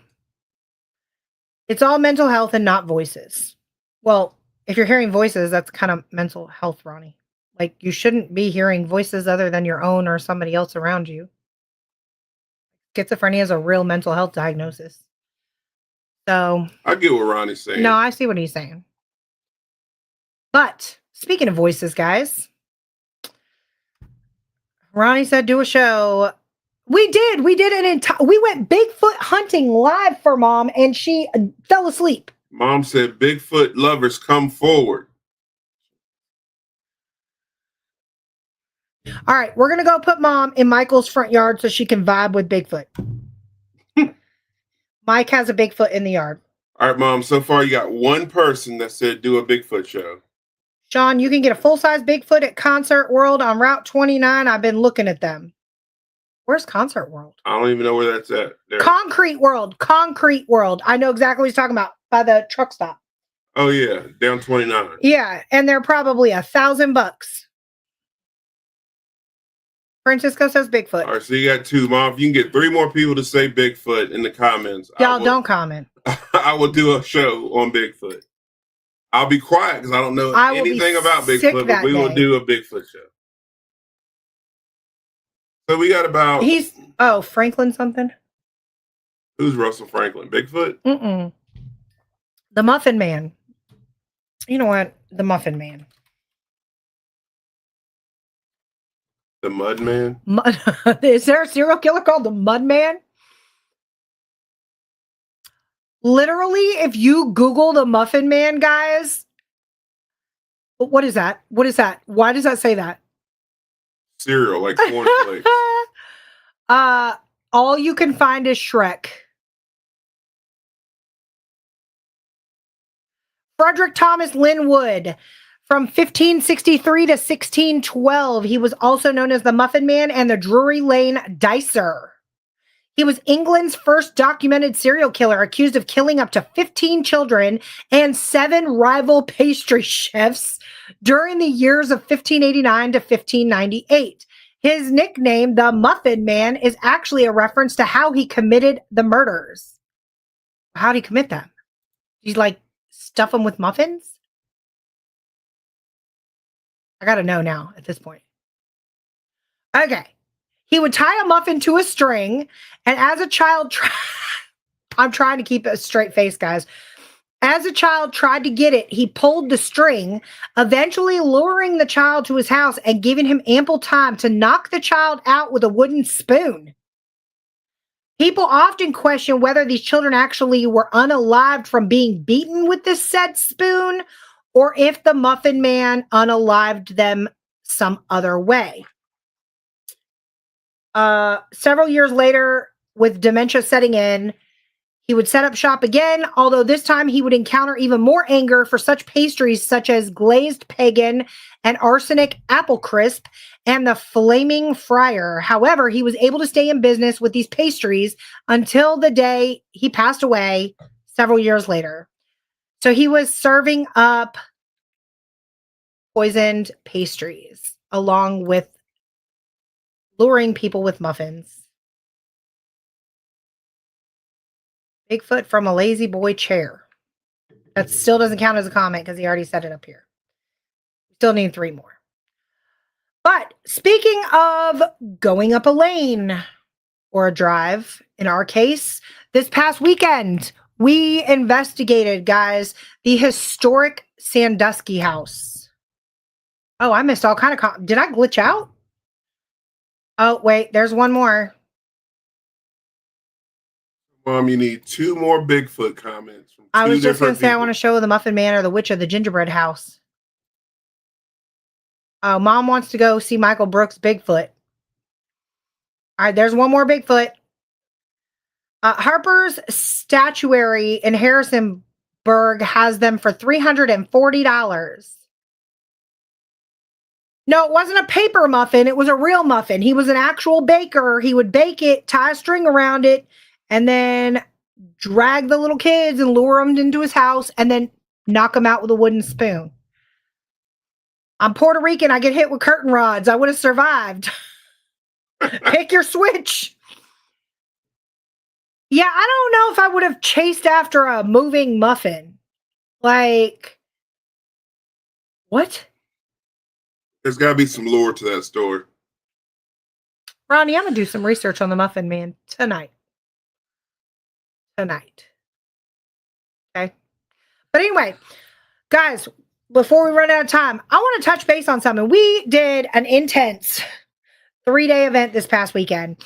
It's all mental health and not voices. Well, if you're hearing voices, that's kind of mental health, Ronnie. You shouldn't be hearing voices other than your own or somebody else around you. Schizophrenia is a real mental health diagnosis. So I get what Ronnie's saying. No, I see what he's saying. But speaking of voices, guys, Ronnie said do a show. We did we went Bigfoot hunting live for Mom and she fell asleep. Mom said Bigfoot lovers come forward. All right, we're gonna go put Mom in Michael's front yard so she can vibe with Bigfoot. Mike has a Bigfoot in the yard. All right, Mom, so far you got one person that said do a Bigfoot show. Sean, you can get a full-size Bigfoot at Concert World on Route 29. I've been looking at them. Where's Concert World? I don't even know where that's at. There. Concrete World. I know exactly what he's talking about, by the truck stop. Oh, yeah, down 29. Yeah, and they're probably $1,000. Francisco says Bigfoot. All right, so you got two, Mom. If you can get 3 more people to say Bigfoot in the comments. Y'all don't comment. I will do a show on Bigfoot. I'll be quiet because I don't know anything about Bigfoot, but we will do a Bigfoot show. So we got about... Franklin something? Who's Russell Franklin? Bigfoot? Mm-mm. The Muffin Man. You know what? The Muffin Man. The Mud Man? Is there a serial killer called the Mud Man? Literally, if you Google the Muffin Man, guys, what is that? What is that? Why does that say that? Cereal, like cornflakes. All you can find is Shrek. Frederick Thomas Linwood. From 1563 to 1612, he was also known as the Muffin Man and the Drury Lane Dicer. He was England's first documented serial killer, accused of killing up to 15 children and 7 rival pastry chefs during the years of 1589 to 1598. His nickname, the Muffin Man, is actually a reference to how he committed the murders. How did he commit them? Did he stuff them with muffins? I gotta know now at this point. Okay. He would tie a muffin to a string, and as a child, I'm trying to keep a straight face, guys. As a child tried to get it, he pulled the string, eventually luring the child to his house and giving him ample time to knock the child out with a wooden spoon. People often question whether these children actually were unalived from being beaten with this said spoon, or if the Muffin Man unalived them some other way. Several years later, with dementia setting in, He would set up shop again, although this time he would encounter even more anger for such pastries such as glazed pagan and arsenic apple crisp and the flaming friar. However, he was able to stay in business with these pastries until the day he passed away several years later. So he was serving up poisoned pastries along with luring people with muffins. Bigfoot from a lazy boy chair. That still doesn't count as a comment because he already said it up here. Still need 3 more. But speaking of going up a lane or a drive, in our case, this past weekend, we investigated, guys, the historic Sandusky house. Oh, I missed all kind of did I glitch out? Oh, wait, there's one more. Mom, you need 2 more Bigfoot comments. From I two was just going to say, people. I want to show the Muffin Man or the Witch of the Gingerbread House. Oh, Mom wants to go see Michael Brooks' Bigfoot. All right, there's one more Bigfoot. Harper's Statuary in Harrisonburg has them for $340. No, it wasn't a paper muffin. It was a real muffin. He was an actual baker. He would bake it, tie a string around it, and then drag the little kids and lure them into his house and then knock them out with a wooden spoon. I'm Puerto Rican. I get hit with curtain rods. I would have survived. Pick your switch. Yeah, I don't know if I would have chased after a moving muffin. Like, what? There's got to be some lore to that story. Ronnie, I'm going to do some research on the Muffin Man tonight. Okay. But anyway, guys, before we run out of time, I want to touch base on something. We did an intense 3-day event this past weekend.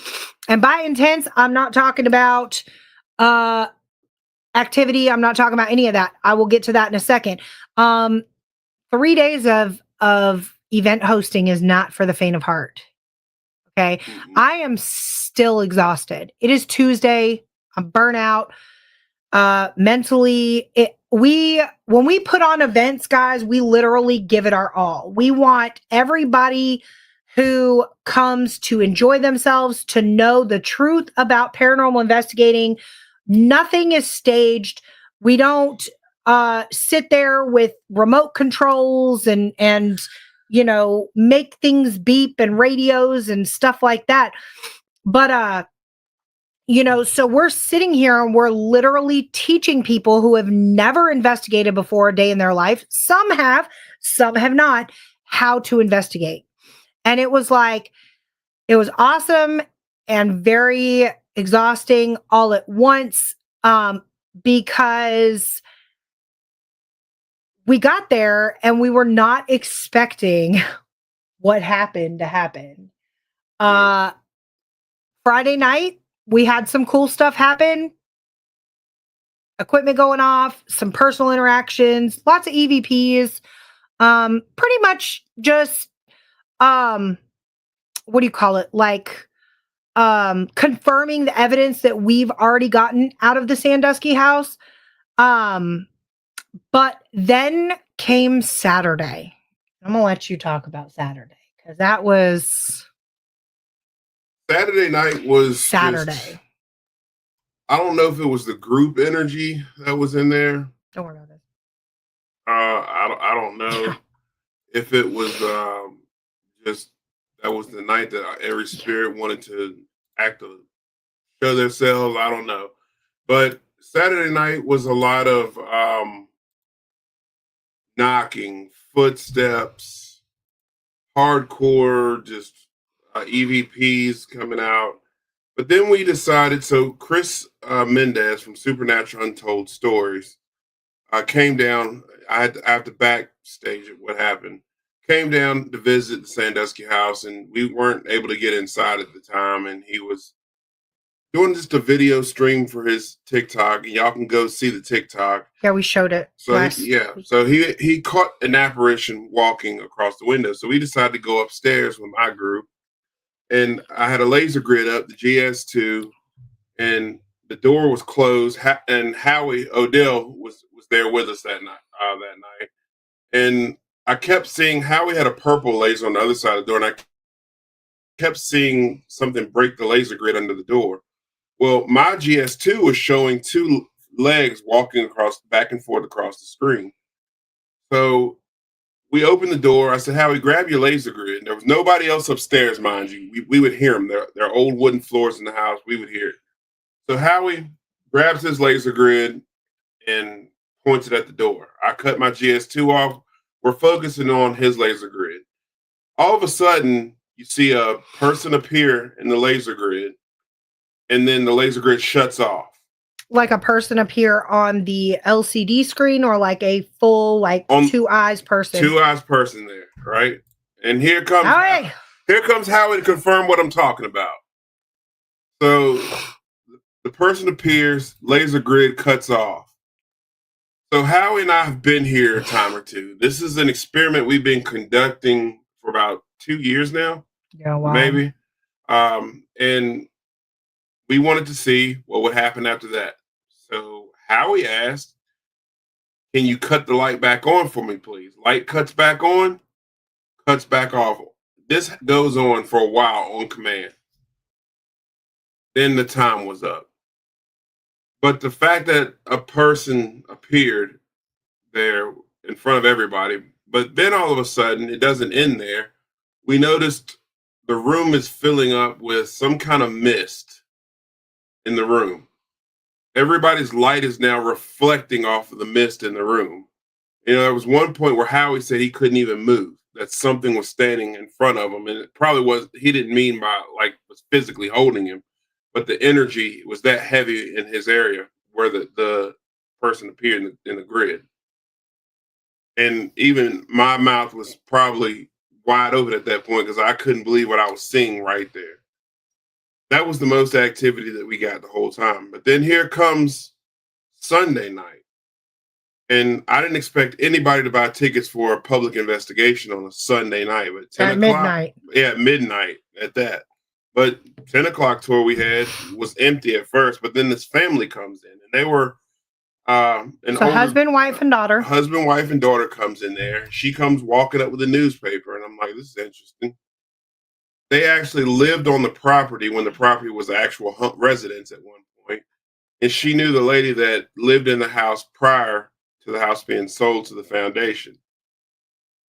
And by intense, I'm not talking about activity. I'm not talking about any of that. I will get to that in a second. 3 days of event hosting is not for the faint of heart. Okay. Mm-hmm. I am still exhausted. It is Tuesday. I'm burnt out. Mentally, when we put on events, guys, we literally give it our all. We want everybody who comes to enjoy themselves to know the truth about paranormal investigating. Nothing is staged. We don't sit there with remote controls and make things beep and radios and stuff like that. But so we're sitting here and we're literally teaching people who have never investigated before a day in their life. Some have not, how to investigate. And it was awesome and very exhausting all at once, because we got there and we were not expecting what happened to happen. Friday night, we had some cool stuff happen. Equipment going off, some personal interactions, lots of EVPs. Pretty much just, what do you call it? Like, confirming the evidence that we've already gotten out of the Sandusky house. But then came Saturday. I'm going to let you talk about Saturday because that was... Saturday night was Saturday. I don't know if it was the group energy that was in there. Don't worry about it. I don't know if it was just that was the night that every spirit wanted to show themselves. I don't know. But Saturday night was a lot of knocking, footsteps, hardcore, just EVPs coming out. But then we decided, so Chris Mendez from Supernatural Untold Stories came down. I have to backstage it, what happened. Came down to visit the Sandusky house, and we weren't able to get inside at the time. And he was doing just a video stream for his TikTok, and y'all can go see the TikTok. Yeah, we showed it. So he caught an apparition walking across the window. So we decided to go upstairs with my group. And I had a laser grid up, the GS2, and the door was closed, and Howie Odell was there with us that night. And I kept seeing Howie had a purple laser on the other side of the door, and I kept seeing something break the laser grid under the door. Well, my GS2 was showing two legs walking back and forth across the screen. So we opened the door. I said, Howie, grab your laser grid. There was nobody else upstairs, mind you. We would hear them. There are old wooden floors in the house. We would hear it. So Howie grabs his laser grid and points it at the door. I cut my GS2 off. We're focusing on his laser grid. All of a sudden, you see a person appear in the laser grid, and then the laser grid shuts off. Like a person appear on the LCD screen, or like a full, like two eyes person? Two eyes person there, right? And here comes Howie to confirm what I'm talking about. So the person appears, laser grid cuts off. So Howie and I have been here a time or two. This is an experiment we've been conducting for about 2 years now. Yeah, wow. Maybe. And we wanted to see what would happen after that. So Howie asked, can you cut the light back on for me, please? Light cuts back on, cuts back off. This goes on for a while on command. Then the time was up. But the fact that a person appeared there in front of everybody, but then all of a sudden, it doesn't end there. We noticed the room is filling up with some kind of mist in the room. Everybody's light is now reflecting off of the mist in the room. There was one point where Howie said he couldn't even move, that something was standing in front of him. And it probably was, he didn't mean by was physically holding him, but the energy was that heavy in his area where the person appeared in the grid. And even my mouth was probably wide open at that point because I couldn't believe what I was seeing right there. That was the most activity that we got the whole time. But then here comes Sunday night. And I didn't expect anybody to buy tickets for a public investigation on a Sunday night. But 10 at midnight. Yeah, midnight at that. But 10 o'clock tour we had was empty at first. But then this family comes in. And they were husband, wife, and daughter. Husband, wife, and daughter comes in there. She comes walking up with a newspaper. And I'm like, this is interesting. They actually lived on the property when the property was actual residence at one point. And she knew the lady that lived in the house prior to the house being sold to the foundation.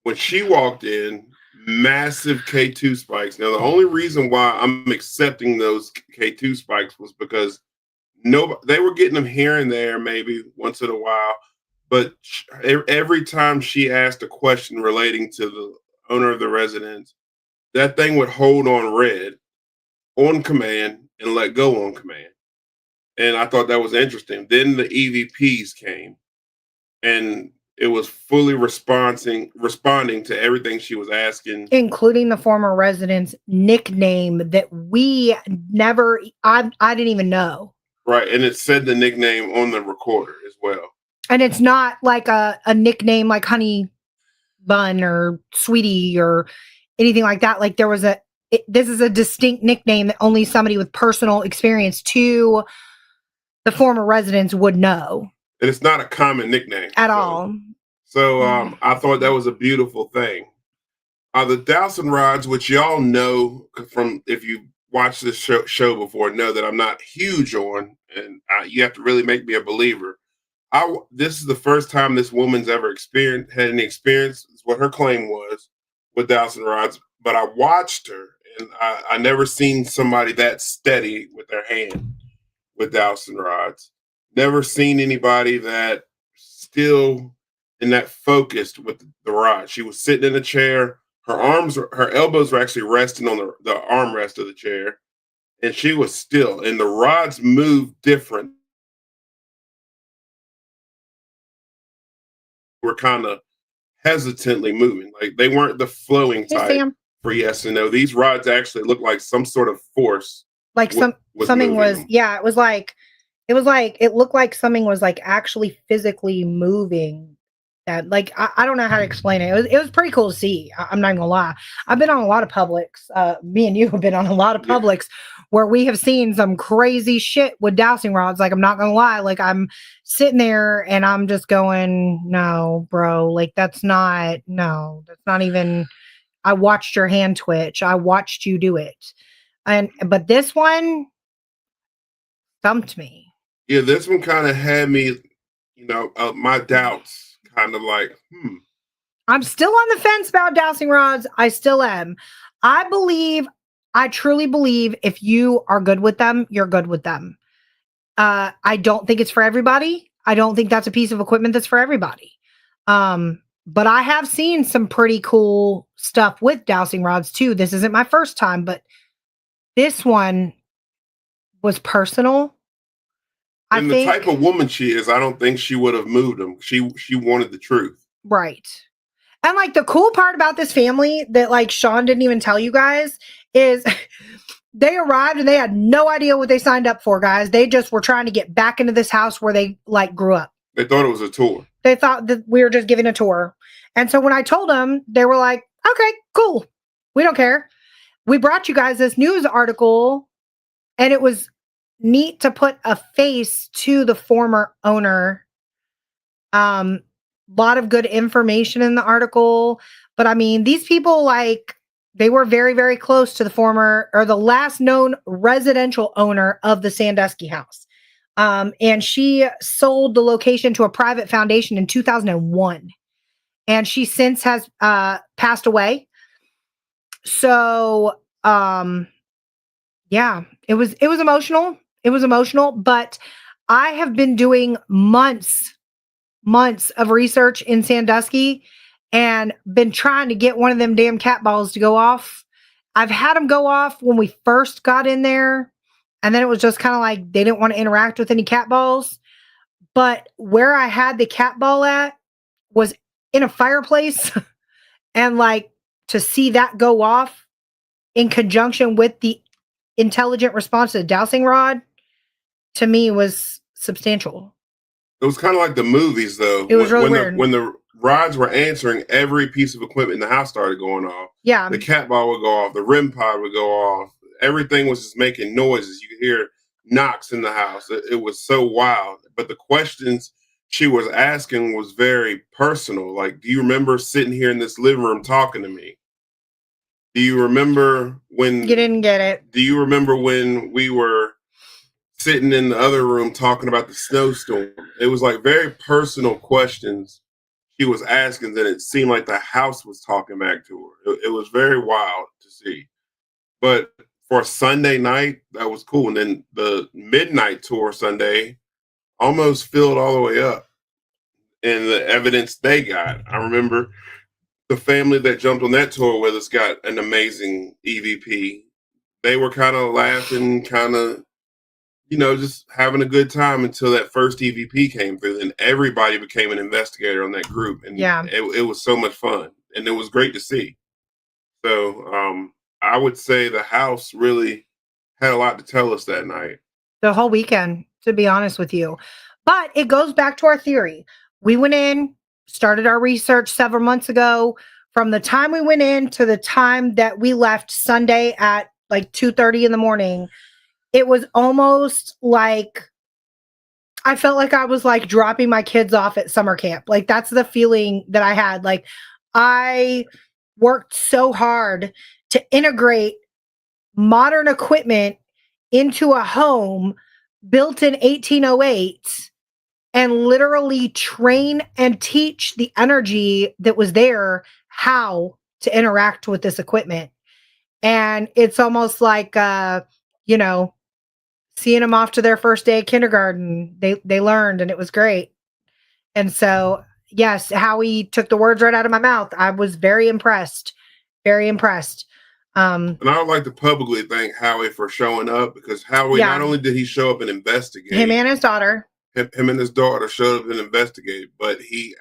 When she walked in, massive K2 spikes. Now, the only reason why I'm accepting those K2 spikes was because they were getting them here and there, maybe once in a while. But every time she asked a question relating to the owner of the residence, that thing would hold on red on command and let go on command. And I thought that was interesting. Then the EVPs came and it was fully responding to everything she was asking. Including the former resident's nickname that I didn't even know. Right. And it said the nickname on the recorder as well. And it's not like a nickname like Honey Bun or Sweetie or anything like that. Like this is a distinct nickname that only somebody with personal experience to the former residents would know. And it's not a common nickname. At all. So I thought that was a beautiful thing. The dowsing rods, which y'all know from if you watched this show before, know that I'm not huge on, and you have to really make me a believer. This is the first time this woman's ever had any experience, is what her claim was, with dowsing rods. But I watched her, and I never seen somebody that steady with their hand with dowsing rods. Never seen anybody that still and that focused with the rod. She was sitting in a chair. Her elbows were actually resting on the armrest of the chair, and she was still. And the rods moved different. Were kind of hesitantly moving, like they weren't the flowing type for yes and no. These rods actually look like some sort of force. Like something was, yeah. It looked like something was like actually physically moving that. Like, I don't know how to explain it. It was pretty cool to see. I'm not gonna lie. I've been on a lot of Publix. Me and you have been on a lot of Publix where we have seen some crazy shit with dowsing rods. Like, I'm not gonna lie. Like, I'm sitting there and I'm just going, no, bro. Like, that's not even. I watched your hand twitch. I watched you do it. But this one stumped me. Yeah, this one kind of had me, my doubts kind of like, I'm still on the fence about dowsing rods. I still am. I truly believe if you are good with them, you're good with them. I don't think it's for everybody. I don't think that's a piece of equipment that's for everybody. But I have seen some pretty cool stuff with dowsing rods too. This isn't my first time, but this one was personal. And the type of woman she is, I don't think she would have moved them. She wanted the truth. Right. And like the cool part about this family that like Sean didn't even tell you guys is they arrived and they had no idea what they signed up for, guys. They just were trying to get back into this house where they like grew up. They thought it was a tour. They thought that we were just giving a tour. And so when I told them, they were like, okay, cool. We don't care. We brought you guys this news article and it was neat to put a face to the former owner. Lot of good information in the article. But I mean, these people, like, they were very, very close to the former or the last known residential owner of the Sandusky house. And she sold the location to a private foundation in 2001. And she since has passed away. So, yeah, it was emotional. It was emotional, but I have been doing months of research in Sandusky and been trying to get one of them damn cat balls to go off. I've had them go off when we first got in there. And then it was just kind of like they didn't want to interact with any cat balls. But where I had the cat ball at was in a fireplace. And like to see that go off in conjunction with the intelligent response to the dowsing rod, to me was substantial. It was kind of like the movies, though. It was really weird. When the rods were answering, every piece of equipment in the house started going off. Yeah. The cat ball would go off. The REM pod would go off. Everything was just making noises. You could hear knocks in the house. It was so wild. But the questions she was asking was very personal. Like, do you remember sitting here in this living room talking to me? Do you remember when... You didn't get it. Do you remember when we were sitting in the other room talking about the snowstorm? It was like very personal questions she was asking that it seemed like the house was talking back to her. It was very wild to see. But for Sunday night, that was cool. And then the midnight tour Sunday almost filled all the way up. And the evidence they got, I remember the family that jumped on that tour with us got an amazing EVP. They were kind of laughing, kind of, just having a good time until that first EVP came through. And everybody became an investigator on that group. And yeah, it was so much fun. And it was great to see. So I would say the house really had a lot to tell us that night. The whole weekend, to be honest with you. But it goes back to our theory. We went in, started our research several months ago. From the time we went in to the time that we left Sunday at like 2:30 in the morning, it was almost like I felt like I was like dropping my kids off at summer camp. Like that's the feeling that I had. Like I worked so hard to integrate modern equipment into a home built in 1808 and literally train and teach the energy that was there how to interact with this equipment. And it's almost like, seeing them off to their first day of kindergarten, they learned and it was great. And so, yes, Howie took the words right out of my mouth. I was very impressed, very impressed. And I would like to publicly thank Howie for showing up because Howie, not only did he show up and investigate, him and his daughter showed up and investigated, but he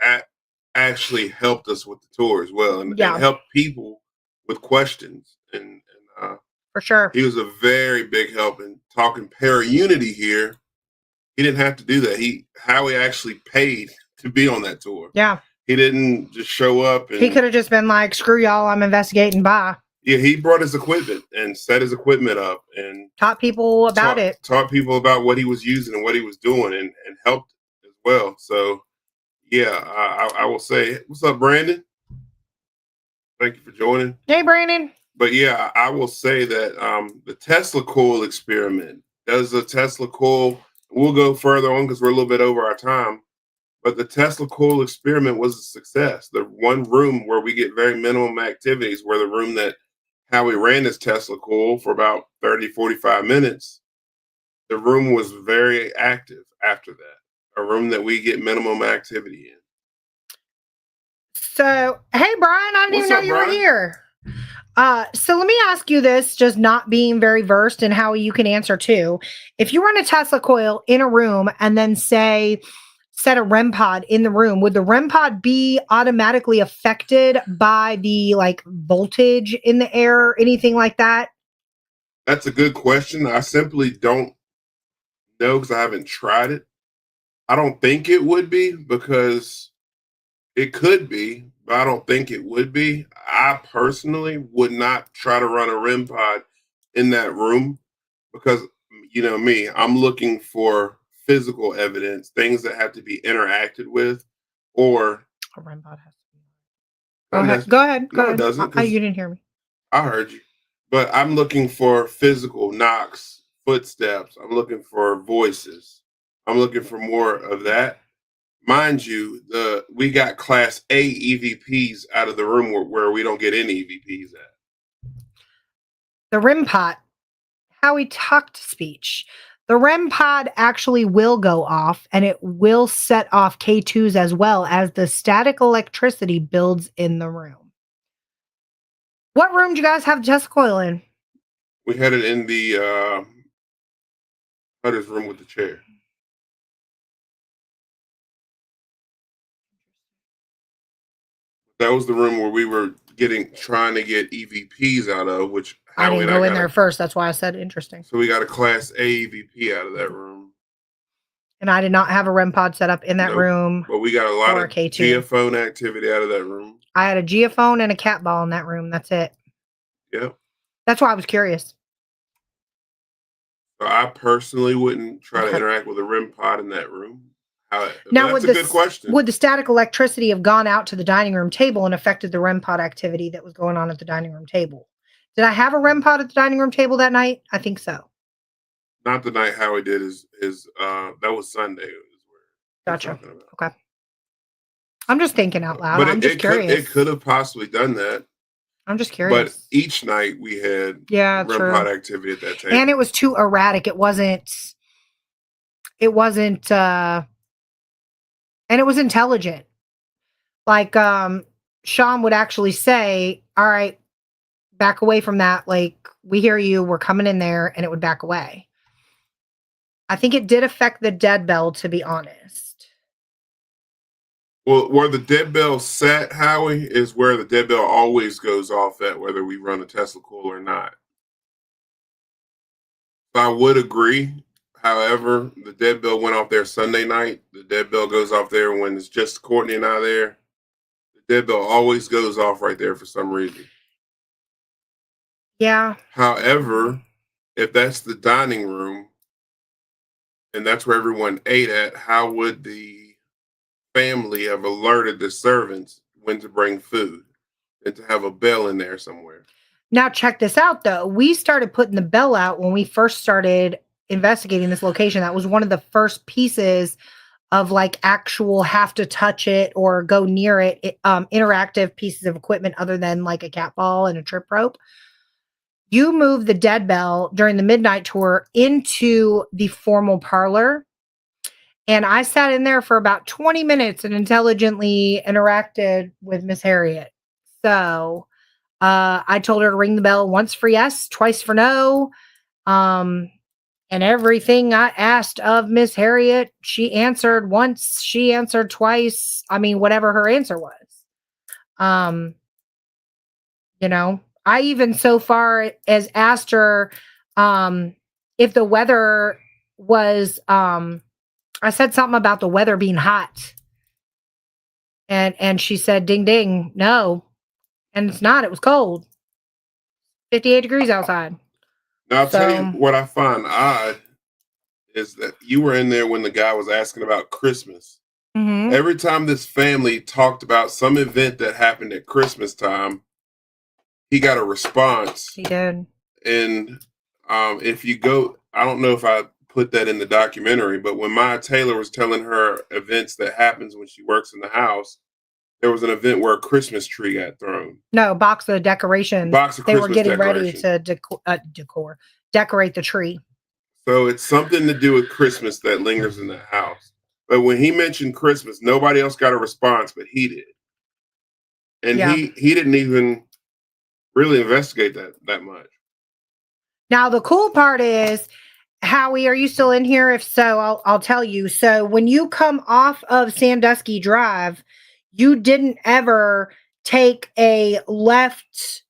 actually helped us with the tour as well and helped people with questions. And for sure, he was a very big help in talking para-unity here. He didn't have to do that. Howie actually paid to be on that tour. Yeah. He didn't just show up. And he could have just been like, screw y'all, I'm investigating, bye. Yeah, he brought his equipment and set his equipment up and taught people about it. Taught people about what he was using and what he was doing and helped as well. So, yeah, I will say, what's up, Brandon? Thank you for joining. Hey, Brandon. But yeah, I will say that the Tesla coil experiment, does the Tesla coil, we'll go further on because we're a little bit over our time, but the Tesla coil experiment was a success. The one room where we get very minimum activities, where the room that how we ran this Tesla coil for about 30, 45 minutes, the room was very active after that, a room that we get minimum activity in. So, hey, Brian, I didn't even know you were here. So let me ask you this, just not being very versed in how you can answer too. If you run a Tesla coil in a room and then say, set a REM pod in the room, would the REM pod be automatically affected by the like voltage in the air or anything like that? That's a good question. I simply don't know because I haven't tried it. I don't think it would be because it could be, but I don't think it would be. I personally would not try to run a REM pod in that room because, you know me, I'm looking for physical evidence, things that have to be interacted with, or a REM pod has to be. Go ahead. No, it doesn't. You didn't hear me. I heard you. But I'm looking for physical knocks, footsteps. I'm looking for voices. I'm looking for more of that. Mind you, we got Class A EVPs out of the room where we don't get any EVPs at. The REM pod, how we talk to speech. The REM pod actually will go off and it will set off K2s as well as the static electricity builds in the room. What room do you guys have the Tesla coil in? We had it in the Hutter's room with the chair. That was the room where we were trying to get EVPs out of, which I didn't go in there first. That's why I said interesting. So we got a Class A EVP out of that room. And I did not have a REM pod set up in that room. But we got a lot of geophone activity out of that room. I had a geophone and a cat ball in that room. That's it. Yep. That's why I was curious. So I personally wouldn't try to interact with a REM pod in that room. Now, that's a good question. Would the static electricity have gone out to the dining room table and affected the REM pod activity that was going on at the dining room table? Did I have a REM pod at the dining room table that night? I think so. Not the night Howie did his that was Sunday. Gotcha. Okay. I'm just thinking out loud. But I'm just curious. It could have possibly done that. I'm just curious. But each night we had REM pod activity at that table. And it was too erratic. It wasn't and it was intelligent. Like Sean would actually say, all right, back away from that. Like, we hear you, we're coming in there, and it would back away. I think it did affect the dead bell, to be honest. Well, where the dead bell sat, Howie, is where the dead bell always goes off at, whether we run a Tesla coil or not. So I would agree. However, the dead bell went off there Sunday night. The dead bell goes off there when it's just Courtney and I there. The dead bell always goes off right there for some reason. Yeah. However, if that's the dining room and that's where everyone ate at, how would the family have alerted the servants when to bring food and to have a bell in there somewhere? Now, check this out, though. We started putting the bell out when we first started investigating this location. That was one of the first pieces of like actual have to touch it or go near it, interactive pieces of equipment other than like a cat ball and a trip rope. You moved the dead bell during the midnight tour into the formal parlor. And I sat in there for about 20 minutes and intelligently interacted with Miss Harriet. So I told her to ring the bell once for yes, twice for no. And everything I asked of Miss Harriet, she answered once, she answered twice. I mean, whatever her answer was. You know, I even so far as asked her if the weather was, I said something about the weather being hot. And she said, ding, ding, no. And it's not. It was cold. 58 degrees outside. Now, I'll tell you what I find odd is that you were in there when the guy was asking about Christmas. Mm-hmm. Every time this family talked about some event that happened at Christmas time, he got a response. He did. And if you go, I don't know if I put that in the documentary, but when Maya Taylor was telling her events that happens when she works in the house, there was an event where a Christmas tree got thrown. No, box of decorations. They were getting ready to decorate the tree. So it's something to do with Christmas that lingers in the house. But when he mentioned Christmas, nobody else got a response, but he did. And he didn't even really investigate that much. Now, the cool part is, Howie, are you still in here? If so, I'll tell you. So when you come off of Sandusky Drive, you didn't ever take a left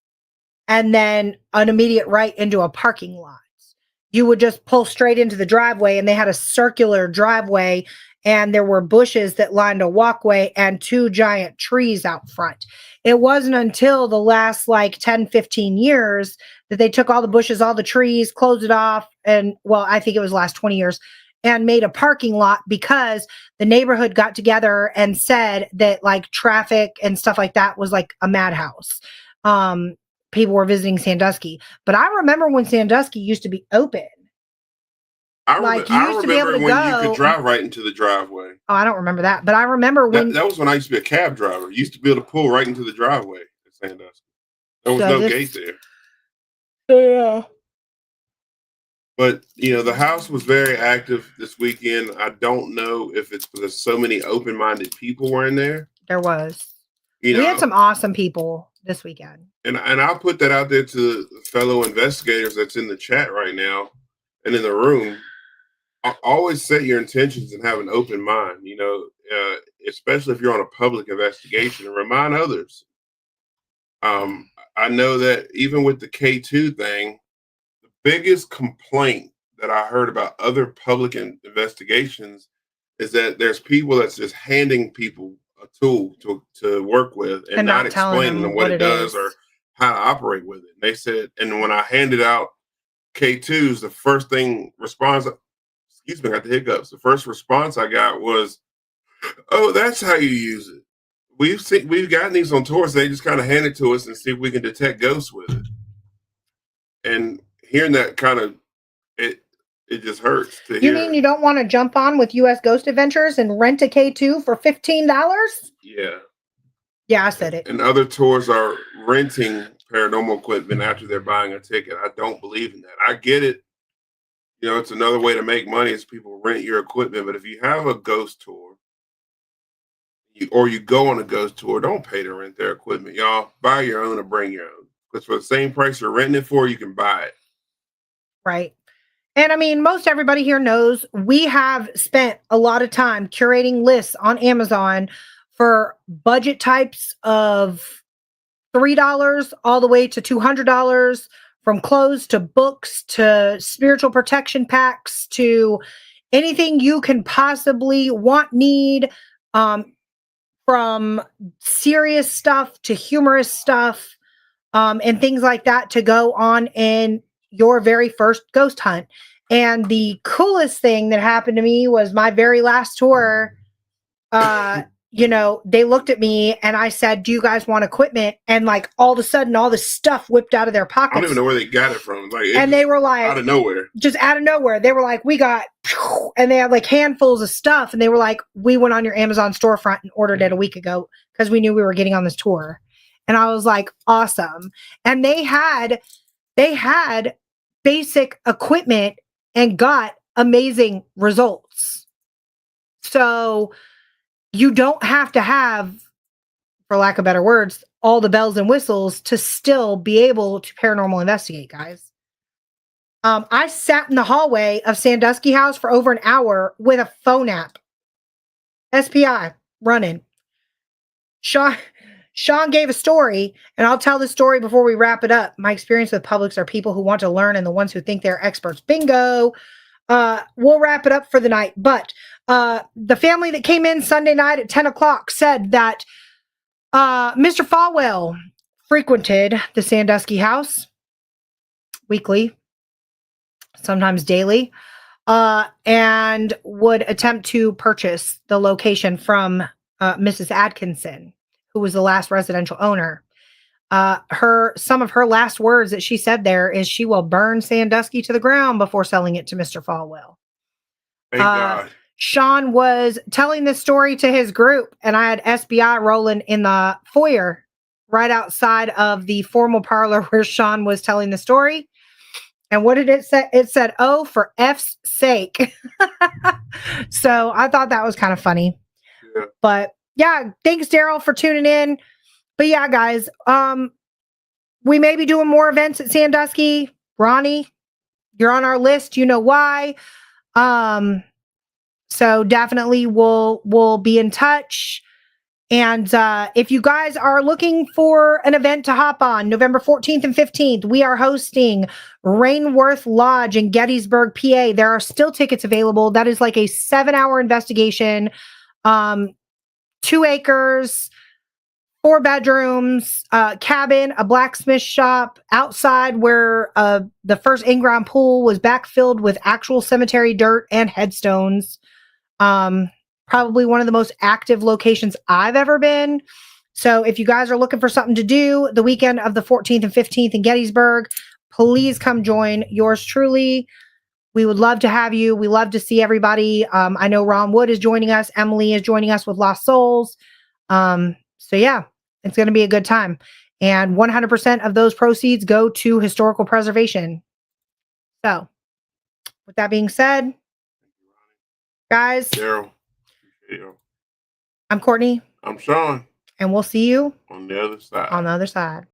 and then an immediate right into a parking lot. You would just pull straight into the driveway, and they had a circular driveway, and there were bushes that lined a walkway and 2 giant trees out front. It wasn't until the last 10, 15 years that they took all the bushes, all the trees, closed it off. And I think it was the last 20 years, and made a parking lot because the neighborhood got together and said that traffic and stuff like that was like a madhouse. People were visiting Sandusky. But I remember when Sandusky used to be open. I remember when you could drive right into the driveway. Oh, I don't remember that. But I remember when... That was when I used to be a cab driver. You used to be able to pull right into the driveway at Sandusky. There was no gate there. Yeah. But, the house was very active this weekend. I don't know if it's because so many open-minded people were in there. There was. We had some awesome people this weekend. And I'll put that out there to fellow investigators that's in the chat right now and in the room. Always set your intentions and have an open mind, especially if you're on a public investigation, and remind others. I know that even with the K2 thing, the biggest complaint that I heard about other public investigations is that there's people that's just handing people a tool to work with and not explaining them what it does or how to operate with it. And they said, and when I handed out K2s, the first response, I got the hiccups. The first response I got was, "Oh, that's how you use it. We've gotten these on tours. They just kind of hand it to us and see if we can detect ghosts with it." And hearing that it just hurts to hear. You mean you don't want to jump on with U.S. Ghost Adventures and rent a K2 for $15? Yeah. Yeah, I said it. And other tours are renting paranormal equipment after they're buying a ticket. I don't believe in that. I get it. It's another way to make money is people rent your equipment. But if you have a ghost tour or you go on a ghost tour, don't pay to rent their equipment. Y'all buy your own or bring your own. Because for the same price you're renting it for, you can buy it. Right. And I mean, most everybody here knows we have spent a lot of time curating lists on Amazon for budget types of $3 all the way to $200, from clothes to books to spiritual protection packs to anything you can possibly need, from serious stuff to humorous stuff, and things like that to go on in your very first ghost hunt. And the coolest thing that happened to me was my very last tour. They looked at me and I said, "Do you guys want equipment?" And all of a sudden, all this stuff whipped out of their pockets. I don't even know where they got it from. And they were like, out of nowhere. Just out of nowhere. They were like, "We got," and they had handfuls of stuff. And they were like, "We went on your Amazon storefront and ordered it a week ago because we knew we were getting on this tour." And I was like, awesome. And they had basic equipment and got amazing results. So you don't have to have, for lack of better words, all the bells and whistles to still be able to paranormal investigate, guys. I sat in the hallway of Sandusky House for over an hour with a phone app. SPI running. Sean gave a story, and I'll tell the story before we wrap it up. My experience with publics are people who want to learn and the ones who think they're experts. Bingo. we'll wrap it up for the night. But the family that came in Sunday night at 10 o'clock said that Mr. Falwell frequented the Sandusky house weekly, sometimes daily, and would attempt to purchase the location from Mrs. Atkinson, who was the last residential owner. Some of her last words that she said there is she will burn Sandusky to the ground before selling it to Mr. Falwell. Thank God. Sean was telling this story to his group, and I had SBI rolling in the foyer right outside of the formal parlor where Sean was telling the story. And what did it say? It said, "Oh, for F's sake." So I thought that was kind of funny. Yeah. But yeah, thanks, Daryl, for tuning in. But yeah, guys, we may be doing more events at Sandusky. Ronnie, you're on our list. You know why. So definitely we'll be in touch. And if you guys are looking for an event to hop on, November 14th and 15th, we are hosting Rainworth Lodge in Gettysburg, PA. There are still tickets available. That is like a 7-hour investigation. 2 acres, 4 bedrooms, cabin, a blacksmith shop outside where the first in-ground pool was backfilled with actual cemetery dirt and headstones. Probably one of the most active locations I've ever been. So if you guys are looking for something to do the weekend of the 14th and 15th in Gettysburg, please come join yours truly. We would love to have you. We love to see everybody. I know Ron Wood is joining us. Emily is joining us with Lost Souls. So yeah, it's going to be a good time. And 100% of those proceeds go to historical preservation. So with that being said, guys, Daryl. I'm Courtney. I'm Sean. And we'll see you on the other side. On the other side.